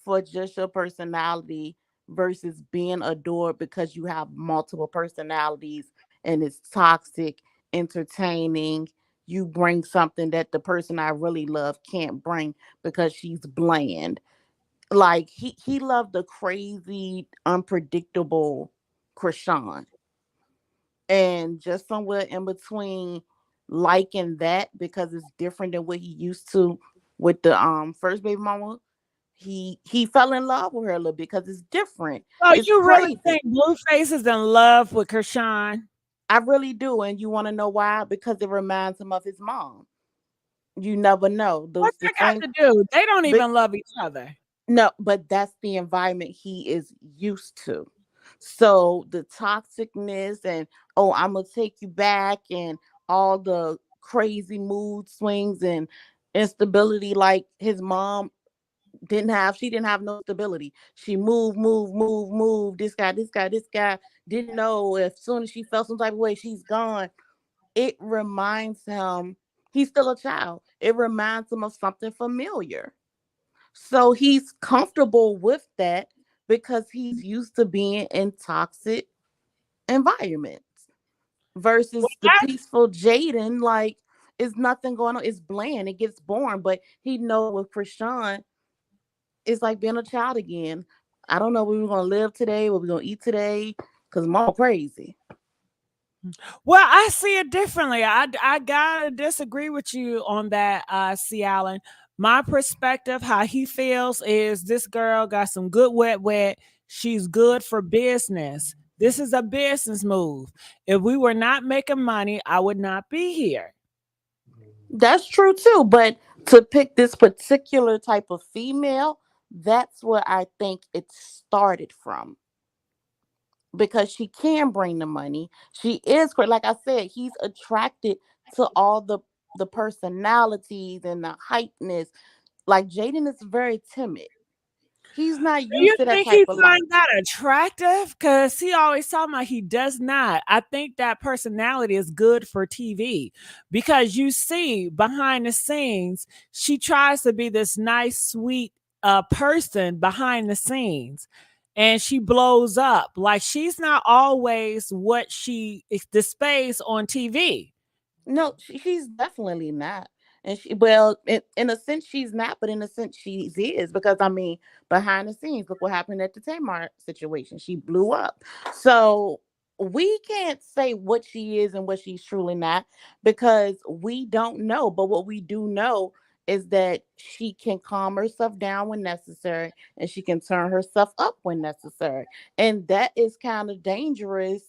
Speaker 6: for just your personality versus being adored because you have multiple personalities and it's toxic, entertaining. You bring something that the person I really love can't bring because she's bland. Like he loved the crazy, unpredictable Chrisean. And just somewhere in between liking that because it's different than what he used to with the first baby mama, he fell in love with her a little bit because it's different.
Speaker 1: So
Speaker 6: It's
Speaker 1: you really
Speaker 6: crazy.
Speaker 1: think Blueface is in love with Chrisean?
Speaker 6: I really do. And you want to know why? Because it reminds him of his mom. You never know.
Speaker 1: What's
Speaker 6: The
Speaker 1: that got
Speaker 6: thing,
Speaker 1: to do? They don't
Speaker 6: but
Speaker 1: even love each other.
Speaker 6: no, but that's the environment he is used to. So the toxicness and oh, I'm gonna take you back and all the crazy mood swings and instability like his mom didn't have. She didn't have no stability. She moved. This guy didn't know if soon as she felt some type of way, she's gone. It reminds him he's still a child. It reminds him of something familiar. So he's comfortable with that because he's used to being in toxic environments
Speaker 1: Well,
Speaker 6: versus the peaceful Jaden, like it's nothing going on. It's bland. It gets boring. But he know with Chrisean, it's like being a child again. I don't know where we're gonna live today, what we're gonna eat today, because mom crazy.
Speaker 1: well, I see it differently. I gotta disagree with you on that, C. Allen. My perspective, how he feels, is this girl got some good wet. She's good for business. This is a business move. If we were not making money, I would not be here.
Speaker 6: That's true too. But to pick this particular type of female, that's where I think it started from. Because she can bring the money. She is great. Like I said, he's attracted to all the personalities and the hypeness. Like Jaden is very timid. He's not
Speaker 1: Do you
Speaker 6: used to that
Speaker 1: think
Speaker 6: type
Speaker 1: he
Speaker 6: of life.
Speaker 1: finds that attractive? Because he always talking about he does not. I think that personality is good for TV because you see behind the scenes, she tries to be this nice, sweet person behind the scenes. And she blows up. Like she's not always what she displays on TV.
Speaker 6: No, she's definitely not. And she, well, in a sense, she's not, but in a sense, she is because I mean, behind the scenes, look what happened at the Tamar situation. She blew up. So we can't say what she is and what she's truly not because we don't know. But what we do know is that she can calm herself down when necessary and she can turn herself up when necessary. And that is kind of dangerous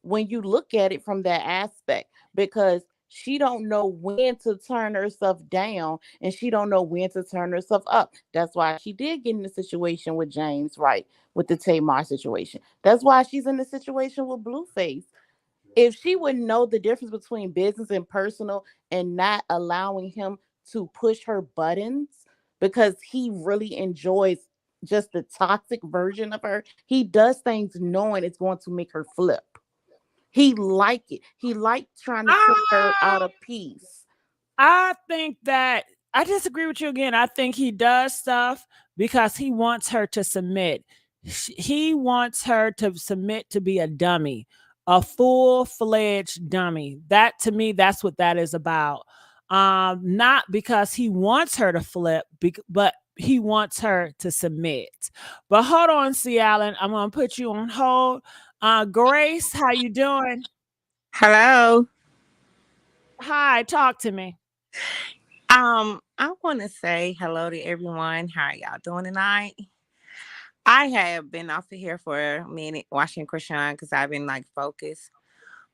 Speaker 6: when you look at it from that aspect because she don't know when to turn herself down and she don't know when to turn herself up. That's why she did get in the situation with James, right, with the Tamar situation. That's why she's in the situation with Blueface. If she would know the difference between business and personal and not allowing him to push her buttons because he really enjoys just the toxic version of her, he does things knowing it's going to make her flip. He liked it. He liked trying to take her out
Speaker 1: Ah,
Speaker 6: of peace.
Speaker 1: I think that I disagree with you again. I think he does stuff because he wants her to submit. He wants her to submit to be a dummy, a full-fledged dummy. That to me, that's what that is about. Not because he wants her to flip, but he wants her to submit. But hold on, C. Allen, I'm gonna put you on hold. Grace, how you doing?
Speaker 7: Hello.
Speaker 1: Hi, talk to me.
Speaker 7: I want to say hello to everyone. How are y'all doing tonight? I have been off of here for a minute watching Chrisean because I've been like focused.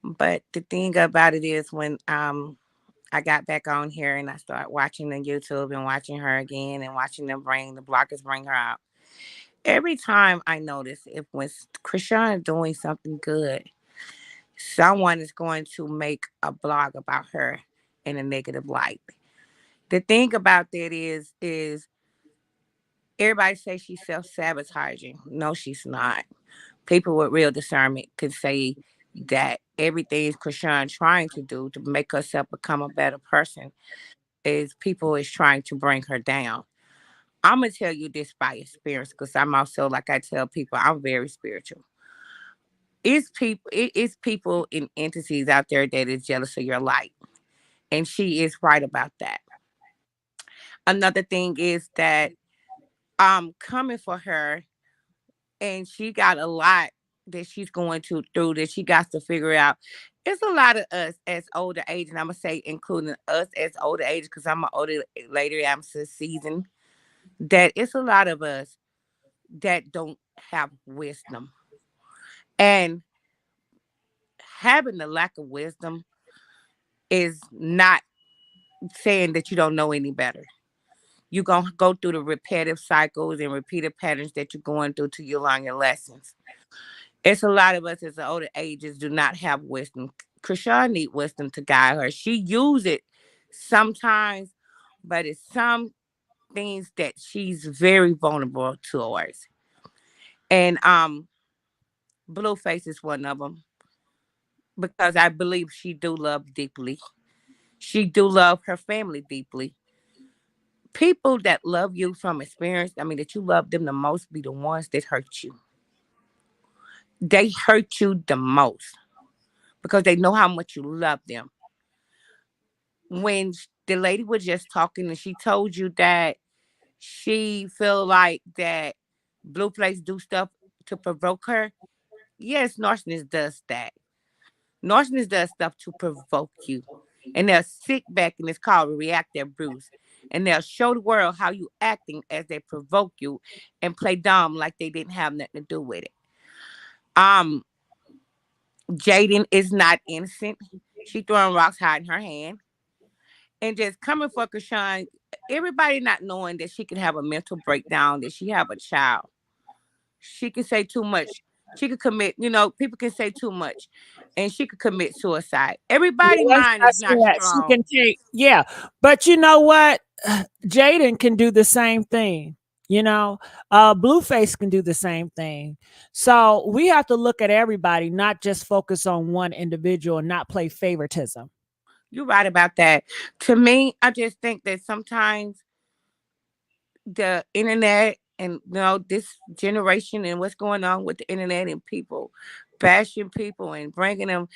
Speaker 7: But the thing about it is when I got back on here and I started watching the YouTube and watching her again and watching them bring the bloggers bring her out. Every time I notice if when Chrisean is doing something good, someone is going to make a blog about her in a negative light. The thing about that is everybody says she's self-sabotaging. No, she's not. People with real discernment could say that everything Chrisean trying to do to make herself become a better person is people is trying to bring her down. I'm gonna tell you this by experience because I'm also like I tell people I'm very spiritual. It's people and entities out there that is jealous of your light, and she is right about that. Another thing is that I'm coming for her and she got a lot that she's going to through that she got to figure out. It's a lot of us as older age, and I'm gonna say including us as older age, because I'm an older lady, I'm seasoned, that it's a lot of us that don't have wisdom. And having the lack of wisdom is not saying that you don't know any better. You're gonna go through the repetitive cycles and repeated patterns that you're going through till you learn your lessons. It's a lot of us as the older ages do not have wisdom. Chrisean need wisdom to guide her. She use it sometimes, but it's some things that she's very vulnerable towards. And Blueface is one of them because I believe she do love deeply. She do love her family deeply. People that love you from experience, I mean that you love them the most, be the ones that hurt you. They hurt you the most because they know how much you love them. When the lady was just talking and she told you that she feel like that Blueface do stuff to provoke her. Yes, narcissist does that. Narcissist does stuff to provoke you. And they'll sit back and it's called reactive bruise. And they'll show the world how you acting as they provoke you and play dumb like they didn't have nothing to do with it. Um, Jaden is not innocent. She throwing rocks hiding her hand. And just coming for Chrisean, everybody not knowing that she can have a mental breakdown, that she have a child. She can say too much. She could commit, people can say too much and she could commit suicide. Everybody's
Speaker 1: Yes,
Speaker 7: mind is
Speaker 1: that's
Speaker 7: not
Speaker 1: correct. She
Speaker 7: strong.
Speaker 1: can take, yeah. But you know what? Jaden can do the same thing. Blueface can do the same thing. So we have to look at everybody, not just focus on one individual and not play favoritism.
Speaker 7: You're right about that. To me, I just think that sometimes the internet and this generation and what's going on with the internet and people bashing people and bringing them,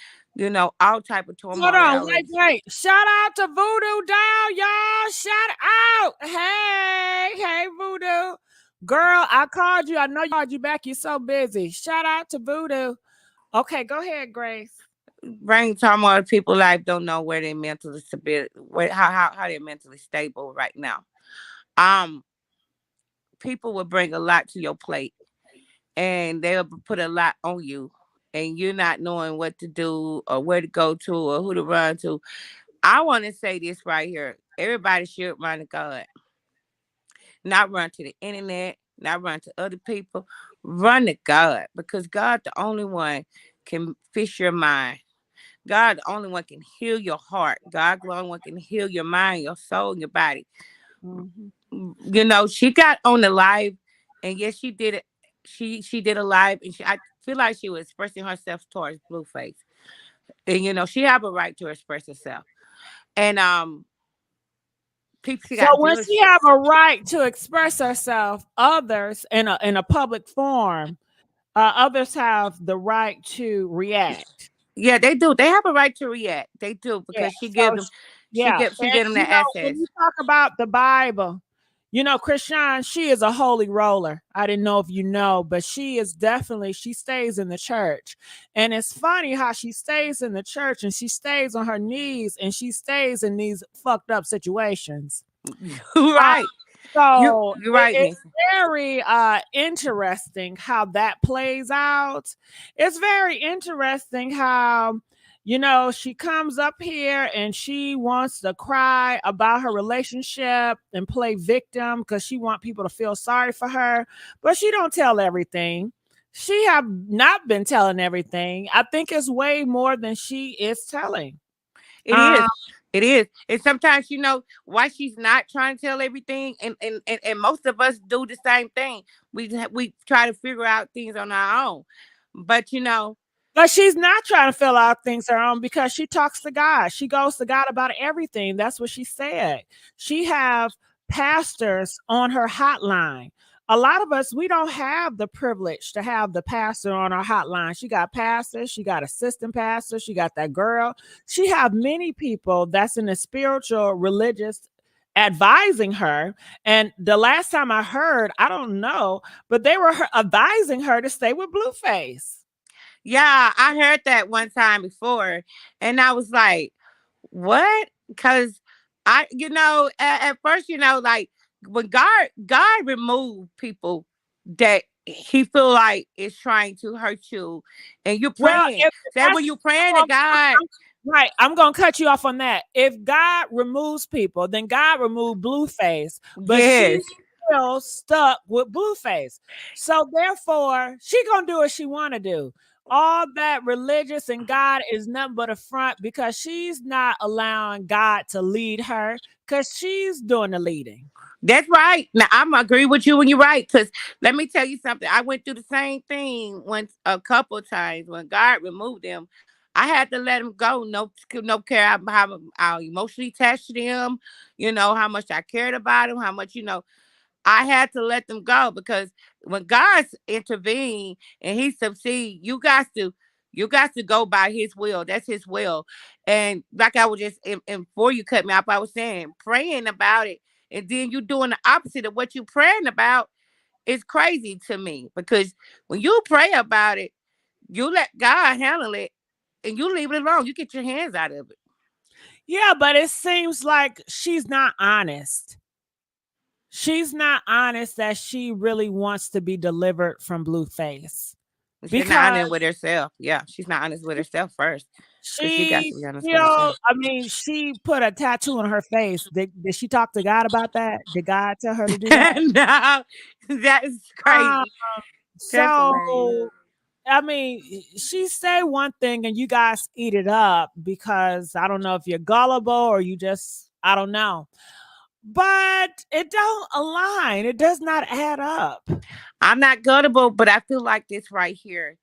Speaker 7: all type of
Speaker 1: Hold
Speaker 7: turmoil
Speaker 1: on,
Speaker 7: out.
Speaker 1: wait. Shout out to Voodoo Down, y'all. Shout out. Hey, Voodoo. Girl, I called you. I know you called you back. You're so busy. Shout out to Voodoo. Okay, go ahead, Grace.
Speaker 7: Bring turmoil to people life don't know where they mentally stability, how they're mentally stable right now. Um, People will bring a lot to your plate and they'll put a lot on you and you're not knowing what to do or where to go to or who to run to. I want to say this right here. Everybody should run to God. Not run to the internet, not run to other people. Run to God because God the only one can fix your mind. God the only one can heal your heart. God the only one can heal your mind, your soul, and your body. She got on the live, and yes, she did it. She did a live, and I feel like she was expressing herself towards Blueface, and she have a right to express herself. And people she
Speaker 1: So
Speaker 7: got
Speaker 1: when she
Speaker 7: dealerships.
Speaker 1: have a right to express herself, others in a public forum, others have the right to react.
Speaker 7: Yeah, they do. They have a right to react. They do
Speaker 1: Yeah.
Speaker 7: because she
Speaker 1: So
Speaker 7: gives them,
Speaker 1: yeah,
Speaker 7: she
Speaker 1: and
Speaker 7: gives them that
Speaker 1: when
Speaker 7: access.
Speaker 1: you talk about the Bible, Chrisean, she is a holy roller. I didn't know if you know, but she stays in the church. And it's funny how she stays in the church and she stays on her knees and she stays in these fucked up situations.
Speaker 7: Right.
Speaker 1: So
Speaker 7: You're right,
Speaker 1: it's
Speaker 7: Nathan.
Speaker 1: very interesting how that plays out. It's very interesting how she comes up here and she wants to cry about her relationship and play victim because she wants people to feel sorry for her, but she don't tell everything. She have not been telling everything. I think it's way more than she is telling.
Speaker 7: It is. It is. And sometimes why she's not trying to tell everything, and most of us do the same thing. We try to figure out things on our own. But
Speaker 1: But she's not trying to fill out things her own because she talks to God. She goes to God about everything. That's what she said. She have pastors on her hotline. A lot of us, we don't have the privilege to have the pastor on our hotline. She got pastors, she got assistant pastors, she got that girl. She have many people that's in the spiritual, religious advising her. And the last time I heard, I don't know, but they were advising her to stay with Blueface.
Speaker 7: yeah, I heard that one time before, and I was like, "What?" Because at first, like when God removed people that He feel like is trying to hurt you, and you're
Speaker 1: Well,
Speaker 7: praying.
Speaker 1: if
Speaker 7: Say when
Speaker 1: that's
Speaker 7: you praying to God,
Speaker 1: right, I'm gonna cut you off on that. If God removes people, then God removed Blueface, but
Speaker 7: yes,
Speaker 1: she's still stuck with Blueface. So therefore, she gonna do what she wanna do. All that religious and God is nothing but a front because she's not allowing God to lead her because she's doing the leading.
Speaker 7: that's right. Now I'm agree with you when you're right. Because let me tell you something. I went through the same thing once a couple times when God removed them. I had to let them go. No care how emotionally attached to them. How much I cared about them. How much I had to let them go because when God's intervene and He succeed, you got to go by His will. That's His will. And like I was just and before you cut me off, I was saying praying about it, and then you doing the opposite of what you praying about is crazy to me because when you pray about it, you let God handle it, and you leave it alone. You get your hands out of it.
Speaker 1: Yeah, but it seems like she's not honest. She's not honest that she really wants to be delivered from Blueface
Speaker 7: She's not honest
Speaker 1: because
Speaker 7: with herself. Yeah, she's not honest with herself first because she got
Speaker 1: she
Speaker 7: to be honest with
Speaker 1: still,
Speaker 7: herself.
Speaker 1: I mean, she put a tattoo on her face. Did she talk to God about that? Did God tell her to do that?
Speaker 7: No, that is
Speaker 1: Um,
Speaker 7: crazy. That's hilarious.
Speaker 1: so I mean, she say one thing and you guys eat it up because I don't know if you're gullible or you just I don't know. But it don't align. It does not add up.
Speaker 7: I'm not gullible, but I feel like this right here.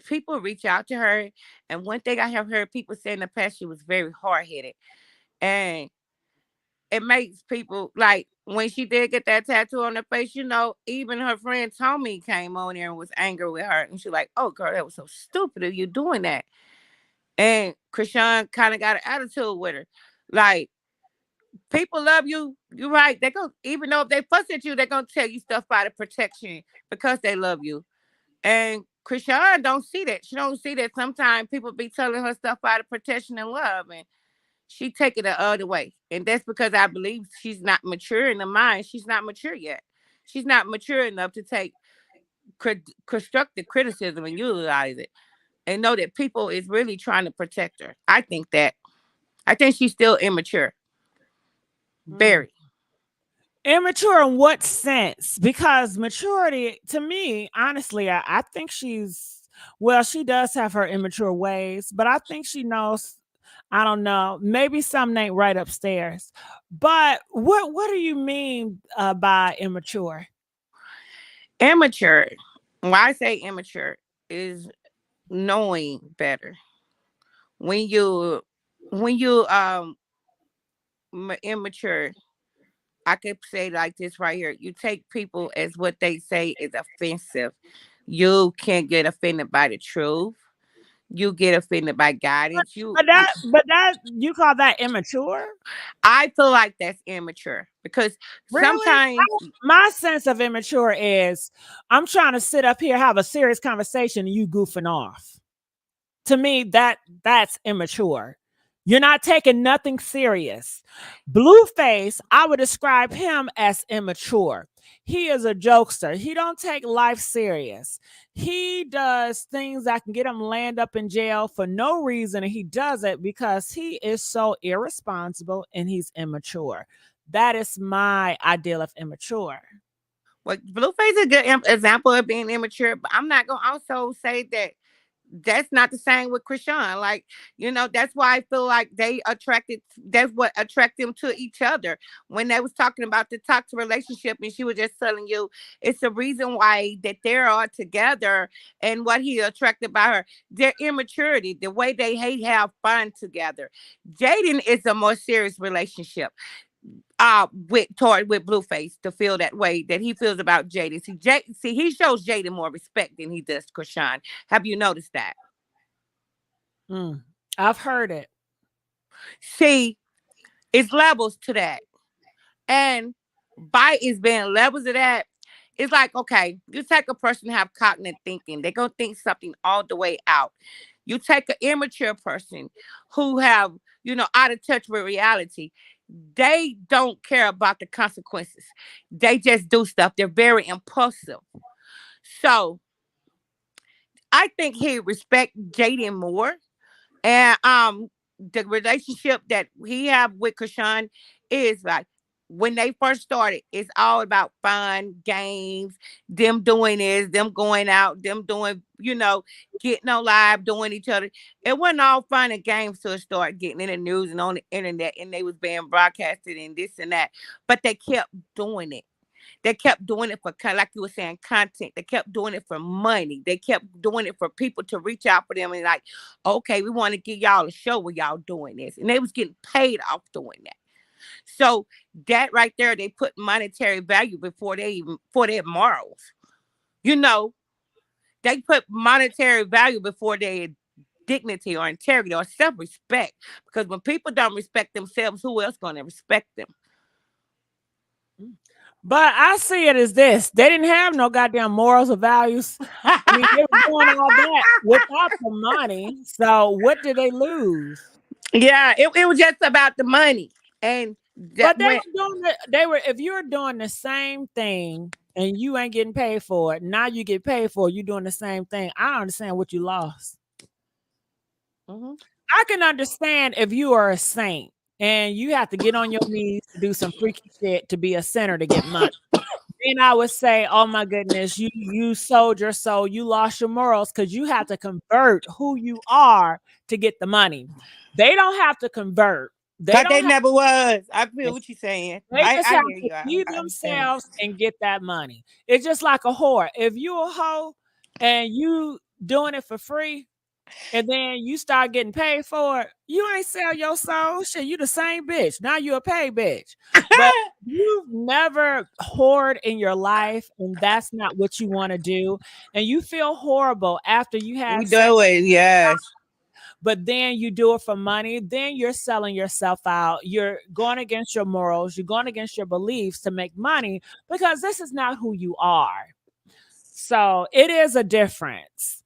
Speaker 7: People reach out to her, and one thing I have heard people say in the past, she was very hard headed, and it makes people like when she did get that tattoo on her face. Even her friend Tommy came on there and was angry with her, and she like, "Oh, girl, that was so stupid of you doing that." And Chrisean kind of got an attitude with her, like people love you. You're right. They're gonna even though if they fuss at you, they're gonna tell you stuff out of protection because they love you. And Chrisean don't see that. She don't see that sometimes people be telling her stuff out of protection and love, and she take it the other way. And that's because I believe she's not mature in the mind. She's not mature yet. She's not mature enough to take constructive criticism and utilize it and know that people is really trying to protect her. I think she's still immature.
Speaker 1: Mm.
Speaker 7: Very.
Speaker 1: Immature in what sense? Because maturity, to me, honestly, I think she does have her immature ways, but I think she knows. I don't know. Maybe something ain't right upstairs. But what do you mean by immature?
Speaker 7: Immature. Why I say immature is knowing better. When you when you immature. I could say like this right here. You take people as what they say is offensive. You can't get offended by the truth. You get offended by guidance.
Speaker 1: But that you call that immature?
Speaker 7: I feel like that's immature because
Speaker 1: Really?
Speaker 7: sometimes
Speaker 1: My sense of immature is I'm trying to sit up here, have a serious conversation, and you goofing off. To me, that's immature. You're not taking nothing serious. Blueface, I would describe him as immature. He is a jokester. He don't take life serious. He does things that can get him land up in jail for no reason, and he does it because he is so irresponsible and he's immature. That is my ideal of immature.
Speaker 7: well, Blueface is a good example of being immature, but I'm not gonna also say that that's not the same with Chrisean. Like, that's why I feel like they attracted. That's what attracted them to each other. When they was talking about the toxic relationship, and she was just telling you, it's the reason why that they're all together, and what he attracted by her, their immaturity, the way they hate have fun together. Jaden is a more serious relationship with Blueface to feel that way that he feels about Jaden. See, he shows Jaden more respect than he does Chrisean. Have you noticed that?
Speaker 1: I've heard it.
Speaker 7: See, it's levels to that. And by it's being levels of that, it's like, okay, you take a person to have cognitive thinking, they're gonna think something all the way out. You take an immature person who have, out of touch with reality. They don't care about the consequences. They just do stuff. They're very impulsive. So I think he respect Jaden more. And the relationship that he have with Chrisean is like when they first started, it's all about fun, games, them doing this, them going out, them doing, getting on live, doing each other. It wasn't all fun and games till it started getting in the news and on the internet, and they was being broadcasted and this and that. But they kept doing it. They kept doing it for, like you were saying, content. They kept doing it for money. They kept doing it for people to reach out for them and like, okay, we want to give y'all a show where y'all doing this. And they was getting paid off doing that. So that right there, they put monetary value before their morals. They put monetary value before their dignity or integrity or self-respect. Because when people don't respect themselves, who else gonna respect them?
Speaker 1: But I see it as this. They didn't have no goddamn morals or values. I mean, they were doing all that without the money. So what did they lose?
Speaker 7: Yeah, it was just about the money. And
Speaker 1: but they were if you're doing the same thing and you ain't getting paid for it, now you get paid for it, you're doing the same thing. I don't understand what you lost. I can understand if you are a saint and you have to get on your knees to do some freaky shit to be a sinner to get money. Then I would say, oh my goodness, you sold your soul, you lost your morals because you have to convert who you are to get the money. They don't have to convert.
Speaker 7: They never was. I feel what you're saying.
Speaker 1: They just have to be themselves and get that money. It's just like a whore. If you a hoe and you doing it for free, and then you start getting paid for it, you ain't sell your soul. Shit, you the same bitch. Now you a paid bitch. But you've never whored in your life, and that's not what you want to do. And you feel horrible after you have
Speaker 7: we do it, yes.
Speaker 1: But then you do it for money, then you're selling yourself out. You're going against your morals. You're going against your beliefs to make money because this is not who you are. So it is a difference.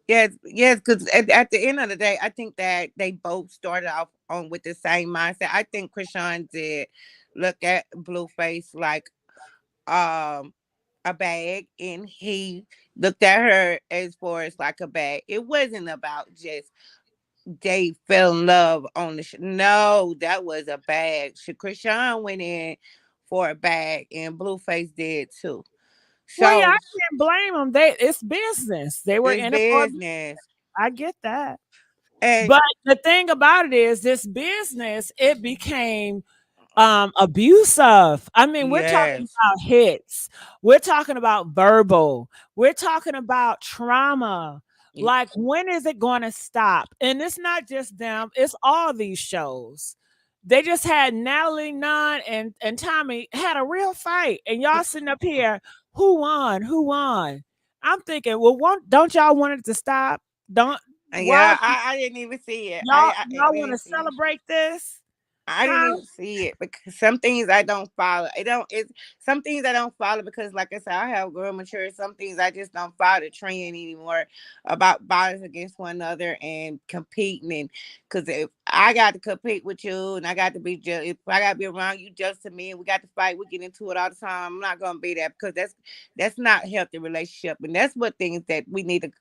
Speaker 7: Yes, because at the end of the day, I think that they both started off on with the same mindset. I think Chrisean did look at Blueface like a bag, and he looked at her as far as like a bag. It wasn't about just they fell in love on the no, that was a bag. Chrisean went in for a bag, and Blueface did too. So
Speaker 1: well, yeah, I can't blame them. It's business. They were in it for business. I get that. But the thing about it is this business, it became abusive. I mean, we're talking about hits. We're talking about verbal. We're talking about trauma. Like, when is it going to stop? And it's not just them, it's all these shows. They just had Natalie Nunn and Tommy had a real fight, and y'all sitting up here, who won? Who won? I'm thinking, well, don't y'all want it to stop? Don't why
Speaker 7: Yeah, I didn't even see it.
Speaker 1: y'all
Speaker 7: I
Speaker 1: want to
Speaker 7: didn't see it.
Speaker 1: celebrate this?
Speaker 7: I didn't
Speaker 1: Huh?
Speaker 7: even see it because some things I don't follow. It's some things I don't follow because, like I said, I have grown mature. Some things I just don't follow the trend anymore about violence against one another and competing. And because if I got to compete with you and I got to be just, if I got to be around you just to me and we got to fight, we get into it all the time. I'm not gonna be that because that's not a healthy relationship, and that's what things that we need to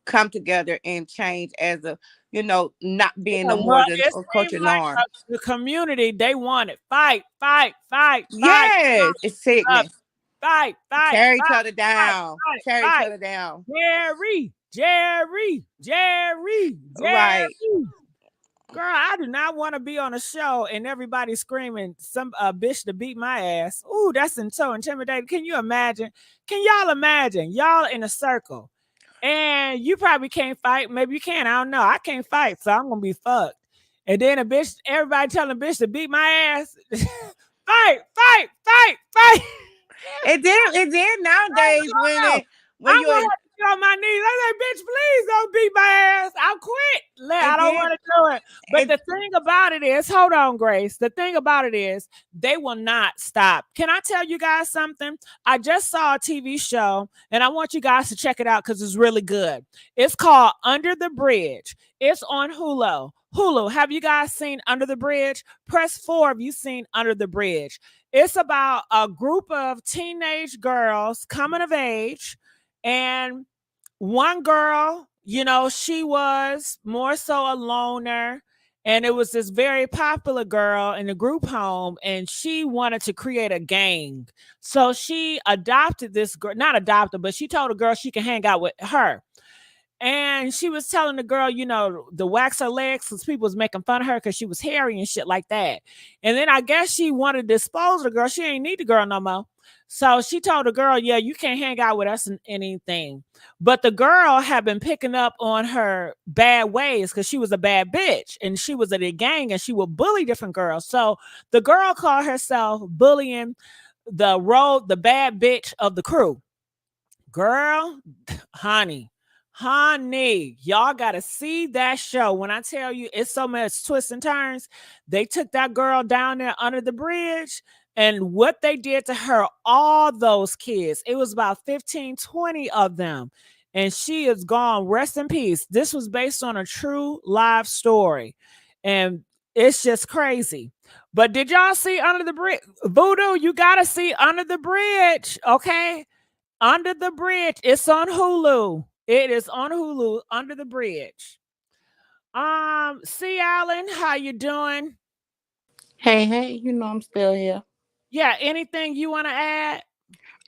Speaker 7: come together and change as a not being
Speaker 1: Yeah,
Speaker 7: no
Speaker 1: well,
Speaker 7: more than
Speaker 1: it
Speaker 7: a
Speaker 1: seemed
Speaker 7: culture
Speaker 1: like
Speaker 7: norm.
Speaker 1: the community, they wanted fight, fight, fight, fight,
Speaker 7: Yes, it's
Speaker 1: up,
Speaker 7: sickness.
Speaker 1: fight, fight,
Speaker 7: Tear each
Speaker 1: fight,
Speaker 7: other
Speaker 1: fight,
Speaker 7: down.
Speaker 1: fight,
Speaker 7: Tear each
Speaker 1: fight.
Speaker 7: other down.
Speaker 1: Jerry, Jerry, Jerry,
Speaker 7: Right.
Speaker 1: Jerry. Girl, I do not want to be on a show and everybody screaming some bitch to beat my ass. Ooh, that's so intimidating. Can you imagine? Can y'all imagine? Y'all in a circle and you probably can't fight. Maybe you can. I don't know. I can't fight, so I'm gonna be fucked. And then everybody telling a bitch to beat my ass. Fight, fight, fight, fight.
Speaker 7: It did nowadays when
Speaker 1: I'm
Speaker 7: you're
Speaker 1: gonna have to get on my knees. I say, bitch, please don't beat my ass. I'll quit. I
Speaker 7: it
Speaker 1: don't
Speaker 7: did
Speaker 1: want to do it. But
Speaker 7: it
Speaker 1: the thing about it is, hold on, Grace. The thing about it is, they will not stop. Can I tell you guys something? I just saw a TV show, and I want you guys to check it out because it's really good. It's called Under the Bridge. It's on Hulu. Hulu, have you guys seen Under the Bridge? Press 4 if you've seen Under the Bridge. It's about a group of teenage girls coming of age, and one girl, she was more so a loner, and it was this very popular girl in the group home, and she wanted to create a gang. So she adopted this girl, not adopted, but she told a girl she can hang out with her. And she was telling the girl, to wax her legs because people was making fun of her because she was hairy and shit like that. And then I guess she wanted to dispose of the girl. She ain't need the girl no more. So she told the girl, yeah, you can't hang out with us and anything. But the girl had been picking up on her bad ways because she was a bad bitch and she was in a gang and she would bully different girls. So the girl called herself bullying the bad bitch of the crew. Girl, honey, y'all gotta see that show. When I tell you it's so much twists and turns, they took that girl down there under the bridge, and what they did to her, all those kids, it was about 15, 20 of them, and she is gone. Rest in peace. This was based on a true live story, and it's just crazy. But did y'all see Under the Bridge? Voodoo, you gotta see Under the Bridge, okay? Under the Bridge. It's on Hulu. It is on Hulu. Under the Bridge. C. Allen, how you doing?
Speaker 6: Hey, I'm still here.
Speaker 1: Yeah, anything you want to add?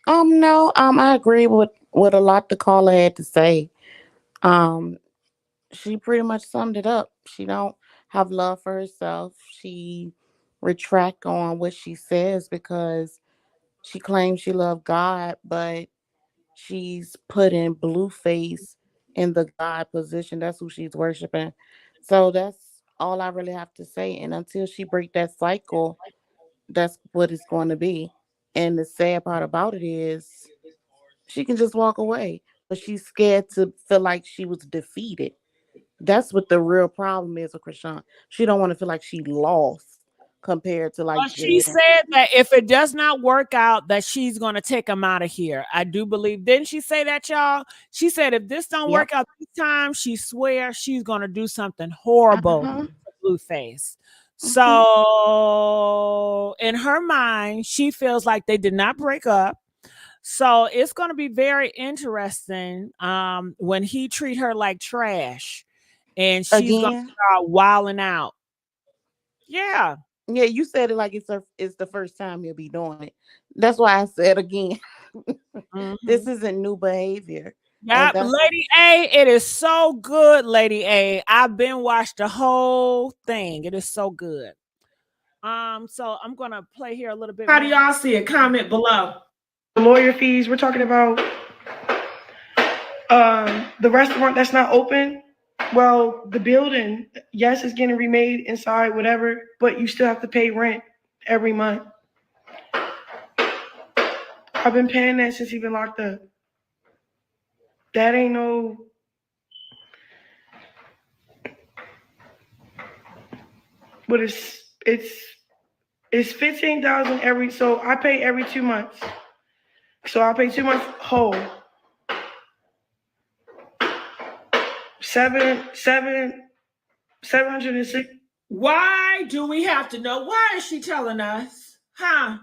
Speaker 6: No, I agree with a lot the caller had to say. Um, she pretty much summed it up. She don't have love for herself. She retract on what she says because she claims she loved God, but she's putting Blueface in the God position. That's who she's worshiping. So that's all I really have to say. And until she break that cycle, that's what it's going to be. And the sad part about it is she can just walk away, but she's scared to feel like she was defeated. That's what the real problem is with Chrisean. She don't want to feel like she lost compared to like
Speaker 1: Well, she
Speaker 6: Jaden.
Speaker 1: said that if it does not work out, that she's going to take him out of here. I do believe. Didn't she say that, y'all? She said if this don't
Speaker 6: Yep.
Speaker 1: work out this time, she swears she's going to do something horrible
Speaker 6: Uh-huh.
Speaker 1: to Blueface.
Speaker 6: Mm-hmm.
Speaker 1: So in her mind, she feels like they did not break up. So it's going to be very interesting when he treat her like trash and she's going to
Speaker 6: Again.
Speaker 1: start wilding out. Yeah.
Speaker 6: Yeah, you said it like it's the first time you'll be doing it. That's why I said again. This isn't new behavior.
Speaker 1: Yeah,
Speaker 6: And that's
Speaker 1: Lady A, it is so good, Lady A. I've been watched the whole thing. It is so good. So I'm gonna play here a little bit. How do y'all see it? Comment below.
Speaker 4: The lawyer fees. We're talking about the restaurant that's not open. Well, the building, yes, it's getting remade inside, whatever, but you still have to pay rent every month. I've been paying that since he's been locked up. That ain't no. But it's 15,000 every. So I pay every 2 months. So I pay 2 months whole. 706.
Speaker 1: Why do we have to know? Why is she telling us? Huh?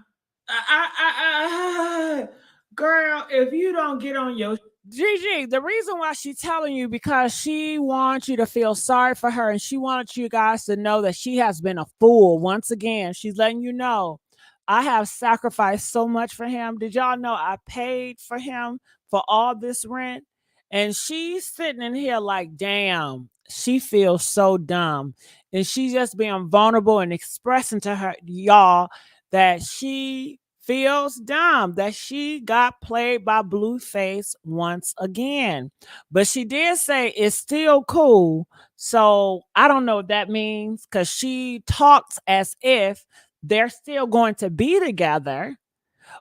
Speaker 1: Girl, if you don't get on your Gigi, the reason why she's telling you because she wants you to feel sorry for her and she wants you guys to know that she has been a fool. Once again, she's letting you know I have sacrificed so much for him. Did y'all know I paid for him for all this rent? And she's sitting in here like, damn, she feels so dumb. And she's just being vulnerable and expressing to her, y'all, that she feels dumb, that she got played by Blueface once again. But she did say it's still cool. So I don't know what that means because she talks as if they're still going to be together.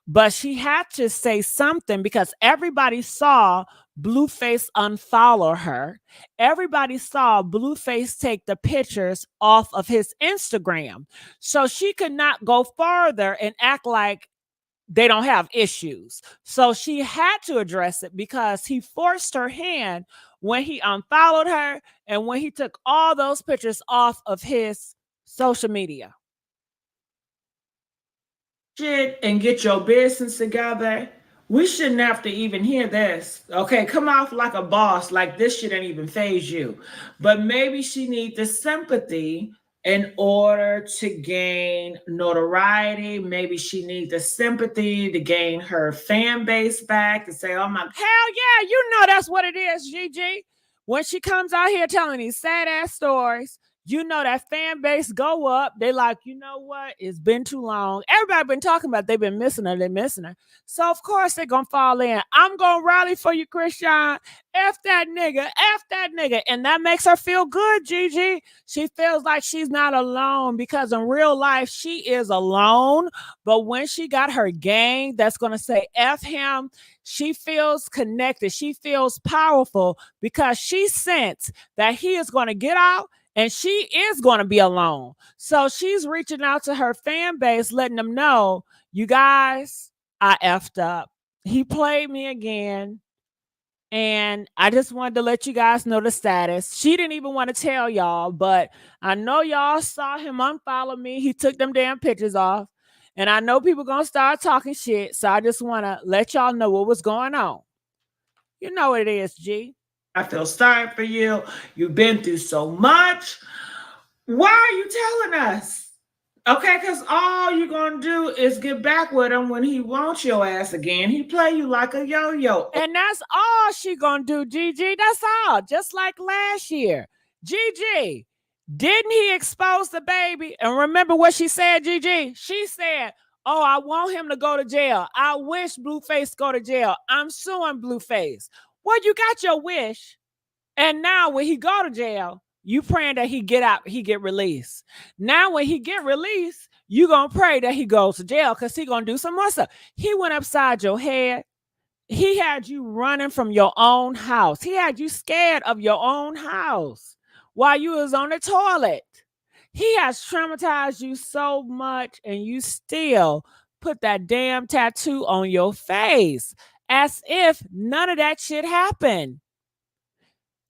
Speaker 1: But she had to say something because everybody saw Blueface unfollow her. Everybody saw Blueface take the pictures off of his Instagram. So she could not go further and act like they don't have issues. So she had to address it because he forced her hand when he unfollowed her and when he took all those pictures off of his social media. Shit and get your business together. We shouldn't have to even hear this. Okay, come off like a boss, like this shouldn't even phase you. But maybe she needs the sympathy in order to gain notoriety. Maybe she needs the sympathy to gain her fan base back, to say, oh my, hell yeah, you know that's what it is, Gigi. When she comes out here telling these sad ass stories, you know that fan base go up. They like, you know what? It's been too long. Everybody been talking about they've been missing her. They're missing her. So of course they're gonna fall in. I'm gonna rally for you, Chrisean. F that nigga. F that nigga. And that makes her feel good, Gigi. She feels like she's not alone because in real life she is alone. But when she got her gang that's gonna say F him, she feels connected. She feels powerful because she sensed that he is gonna get out. And she is going to be alone. So she's reaching out to her fan base, letting them know, you guys, I effed up. He played me again. And I just wanted to let you guys know the status. She didn't even want to tell y'all, but I know y'all saw him unfollow me. He took them damn pictures off. And I know people going to start talking shit. So I just want to let y'all know what was going on. You know what it is, G. I feel sorry for you. You've been through so much. Why are you telling us? Okay, because all you're going to do is get back with him when he wants your ass again. He play you like a yo-yo. And that's all she going to do, Gigi. That's all. Just like last year. Gigi, didn't he expose the baby? And remember what she said, Gigi? She said, oh, I want him to go to jail. I wish Blueface go to jail. I'm suing Blueface. Well, you got your wish. And now when he go to jail, you praying that he get out, he get released. Now when he get released, you going to pray that he goes to jail because he going to do some more stuff. He went upside your head. He had you running from your own house. He had you scared of your own house while you was on the toilet. He has traumatized you so much and you still put that damn tattoo on your face as if none of that shit happened.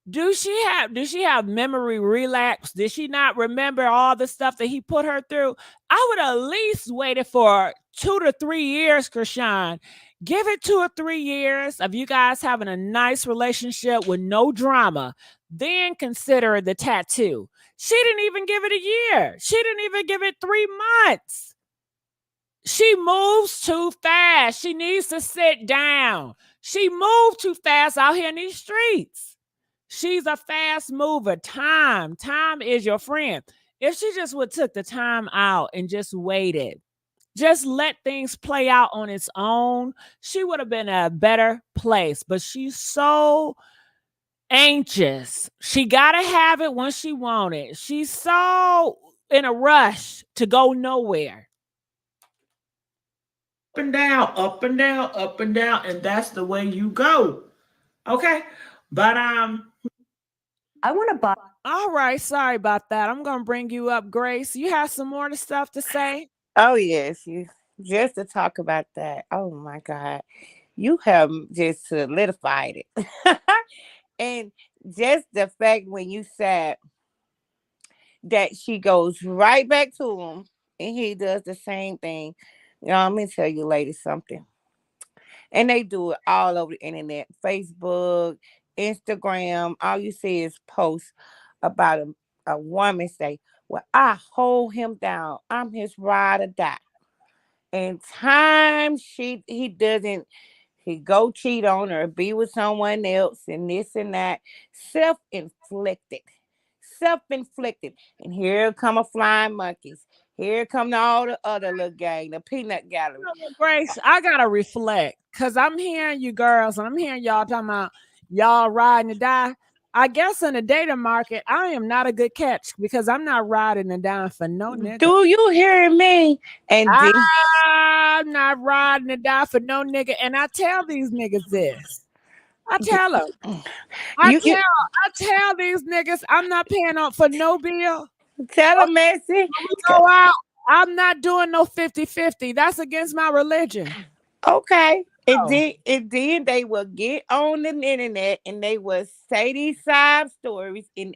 Speaker 1: Do she have memory relapse? Did she not remember all the stuff that he put her through? I would at least waited for 2 to 3 years, Chrisean. Give it 2 or 3 years of you guys having a nice relationship with no drama. Then consider the tattoo. She didn't even give it a year. She didn't even give it 3 months. She moves too fast. She needs to sit down. She moved too fast out here in these streets. She's a fast mover. Time is your friend. If she just would took the time out and just waited, just let things play out on its own, she would have been in a better place. But she's so anxious. She gotta have it when she want it. She's so in a rush to go nowhere. Up and down, up and down, up and down, and that's the way you go. Okay, but
Speaker 5: I want to buy.
Speaker 1: all right. Sorry about that. I'm gonna bring you up, Grace. You have some more stuff to say.
Speaker 7: Oh yes, you just to talk about that. Oh my God, you have just solidified it, and just the fact when you said that she goes right back to him and he does the same thing. You know, I'm gonna tell you ladies something. And they do it all over the internet, Facebook, Instagram. All you see is posts about a woman say, well, I hold him down. I'm his ride or die. And time he doesn't, he go cheat on her, be with someone else, and this and that. Self-inflicted. Self-inflicted. And here come a flying monkeys. Here come all the other little gang, the peanut gallery.
Speaker 1: Grace, I gotta reflect because I'm hearing you girls and I'm hearing y'all talking about y'all riding to die. I guess in the dating market, I am not a good catch because I'm not riding and dying for no nigga.
Speaker 7: Do you hear me? And
Speaker 1: I'm not riding and die for no nigga. And I tell these niggas this. I tell them. I tell these niggas I'm not paying up for no bill.
Speaker 7: Tell them, Messy.
Speaker 1: When we go out, I'm not doing no 50-50. That's against my religion.
Speaker 7: Okay. And then they will get on the internet and they will say these side stories and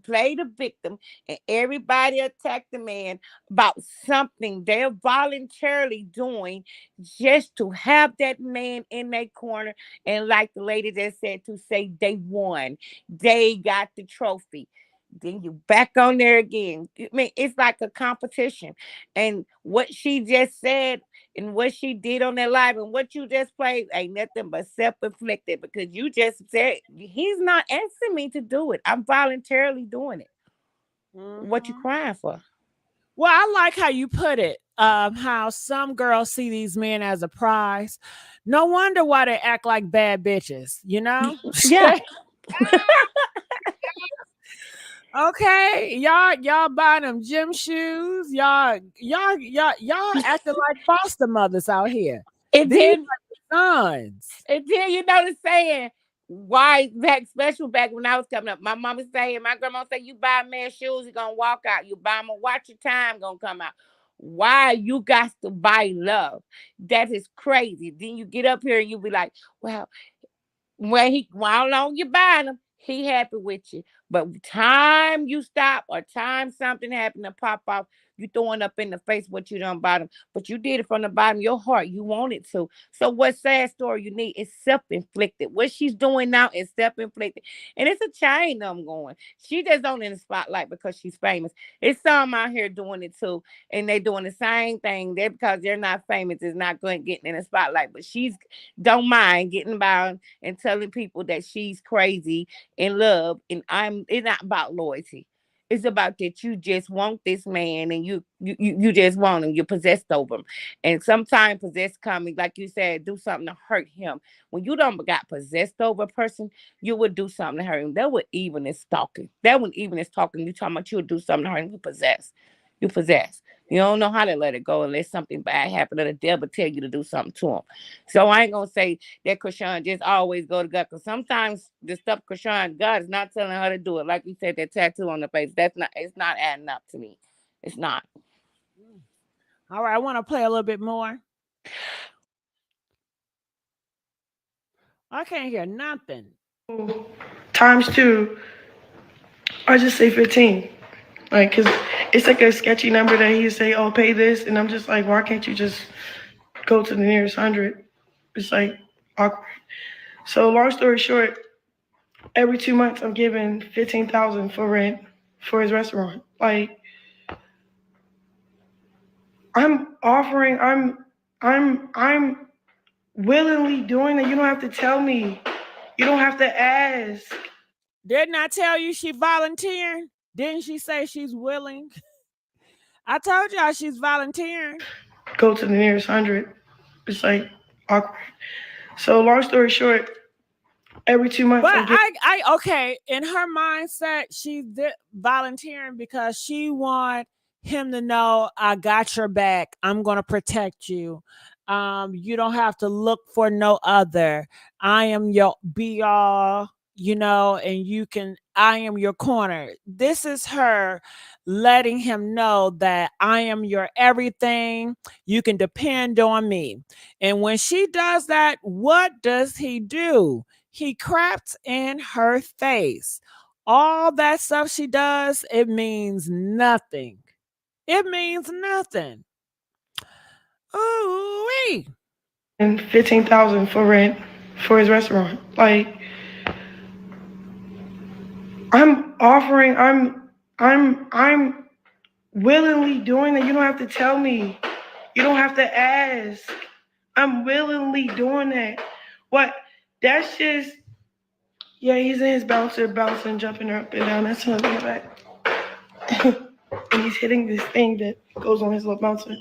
Speaker 7: play the victim, and everybody attack the man about something they're voluntarily doing just to have that man in their corner. And like the lady that said, to say they won, they got the trophy. Then you back on there again. I mean, it's like a competition. And what she just said and what she did on that live and what you just played ain't nothing but self-inflicted, because you just said he's not asking me to do it. I'm voluntarily doing it. What you crying for?
Speaker 1: Well, I like how you put it. How some girls see these men as a prize. No wonder why they act like bad bitches, you know?
Speaker 7: Yeah.
Speaker 1: Okay, y'all buying them gym shoes. Y'all acting like foster mothers out here.
Speaker 7: And
Speaker 1: These
Speaker 7: then
Speaker 1: are sons.
Speaker 7: And then you know the saying, why back special back when I was coming up. My mama saying, my grandma say, you buy a man shoes, he gonna walk out. You buy him a watch, your time gonna come out. Why you got to buy love? That is crazy. Then you get up here and you be like, well, how long you buying him, he happy with you. But time you stop or time something happened to pop off, you throwing up in the face what you done bottom. But you did it from the bottom of your heart. You wanted to. So what sad story you need is self-inflicted. What she's doing now is self-inflicted. And it's a chain I'm going. She just on in the spotlight because she's famous. It's some out here doing it too. And they doing the same thing. They're because they're not famous, is not going getting in the spotlight. But she's don't mind getting by and telling people that she's crazy in love. And it's not about loyalty. It's about that you just want this man and you just want him. You're possessed over him. And sometimes possessed coming, like you said, do something to hurt him. When you don't got possessed over a person, you would do something to hurt him. That would even is stalking. That one even is talking. You talking about you would do something to hurt him. You possess. You possess. You don't know how to let it go unless something bad happened or the devil tell you to do something to him. So I ain't gonna say that Chrisean just always go to God, because sometimes the stuff Chrisean God is not telling her to do it. Like you said, that tattoo on the face, it's not adding up to me. It's not.
Speaker 1: All right, I want to play a little bit more. I can't hear nothing.
Speaker 4: Times 2, I just say 15. Like, cause it's like a sketchy number that he say, oh, pay this. And I'm just like, why can't you just go to the nearest 100? It's like awkward. So long story short, every 2 months I'm giving $15,000 for rent for his restaurant. Like, I'm willingly doing it. You don't have to tell me. You don't have to ask.
Speaker 1: Didn't I tell you she volunteering? Didn't she say she's willing? I told y'all she's volunteering.
Speaker 4: Go to the nearest 100. It's like awkward. So long story short, every 2 months.
Speaker 1: But okay, in her mindset, she's volunteering because she want him to know, I got your back. I'm gonna protect you. You don't have to look for no other. I am your be all, and I am your corner. This is her letting him know that I am your everything. You can depend on me. And when she does that, what does he do? He craps in her face. All that stuff she does, it means nothing. It means nothing. Ooh-wee.
Speaker 4: And $15,000 for rent for his restaurant. Like, I'm willingly doing it. You don't have to tell me. You don't have to ask. I'm willingly doing that. What? That's just, yeah, he's in his bouncer, bouncing, jumping up and down. That's something in the back. And he's hitting this thing that goes on his little bouncer.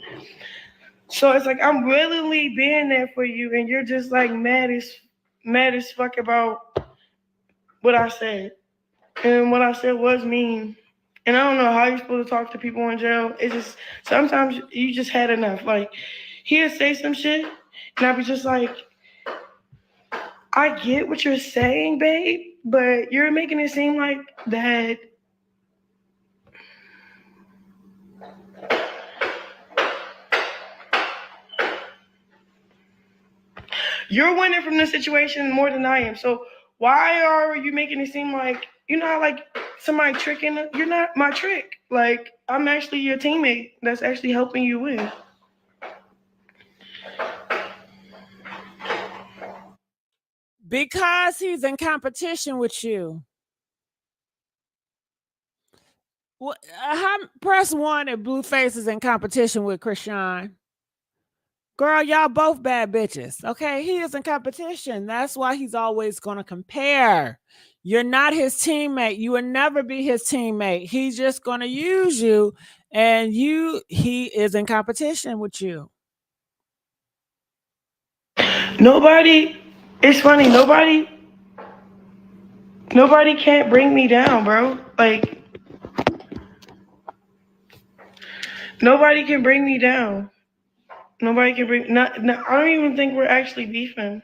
Speaker 4: So it's like, I'm willingly being there for you, and you're just like mad as fuck about what I said. And what I said was mean. And I don't know how you're supposed to talk to people in jail. It's just, sometimes you just had enough. Like, he'll say some shit, and I'll be just like, I get what you're saying, babe, but you're making it seem like that you're winning from this situation more than I am. So why are you making it seem like, how like somebody tricking? You're not my trick. Like, I'm actually your teammate that's actually helping you win.
Speaker 1: Because he's in competition with you. Press 1 if Blueface is in competition with Chrisean. Girl, y'all both bad bitches. Okay, he is in competition. That's why he's always going to compare. You're not his teammate. You will never be his teammate. He's just going to use you, and he is in competition with you.
Speaker 4: It's funny, nobody can't bring me down, bro. Like, nobody can bring me down. Nobody can bring, I don't even think we're actually beefing.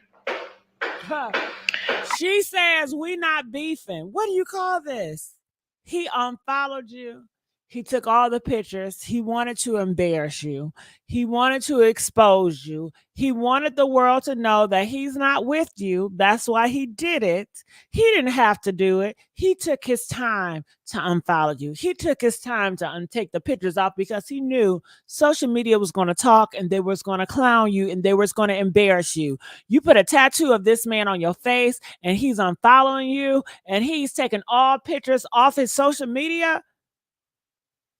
Speaker 1: She says we not beefing. What do you call this? He unfollowed you. He took all the pictures. He wanted to embarrass you. He wanted to expose you. He wanted the world to know that he's not with you. That's why he did it. He didn't have to do it. He took his time to unfollow you. He took his time to take the pictures off because he knew social media was going to talk, and they was going to clown you, and they was going to embarrass you. You put a tattoo of this man on your face, and he's unfollowing you, and he's taking all pictures off his social media.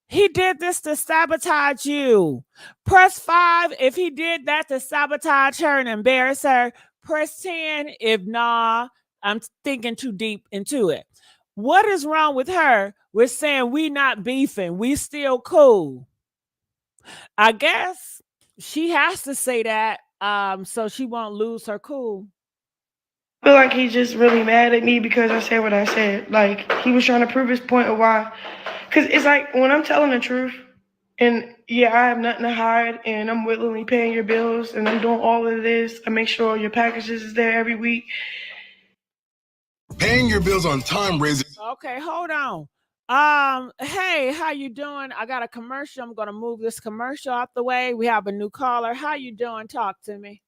Speaker 1: He did this to sabotage you. Press 5 if he did that to sabotage her and embarrass her. Press 10 if nah, I'm thinking too deep into it. What is wrong with her with saying we not beefing? We still cool. I guess she has to say that so she won't lose her cool.
Speaker 4: I feel like he's just really mad at me because I said what I said. Like, he was trying to prove his point of why. Because it's like, when I'm telling the truth, and yeah, I have nothing to hide, and I'm willingly paying your bills, and I'm doing all of this. I make sure your packages is there every week.
Speaker 8: Paying your bills on time raises.
Speaker 1: Okay, hold on. Hey, how you doing? I got a commercial. I'm gonna move this commercial out the way. We have a new caller. How you doing? Talk to me.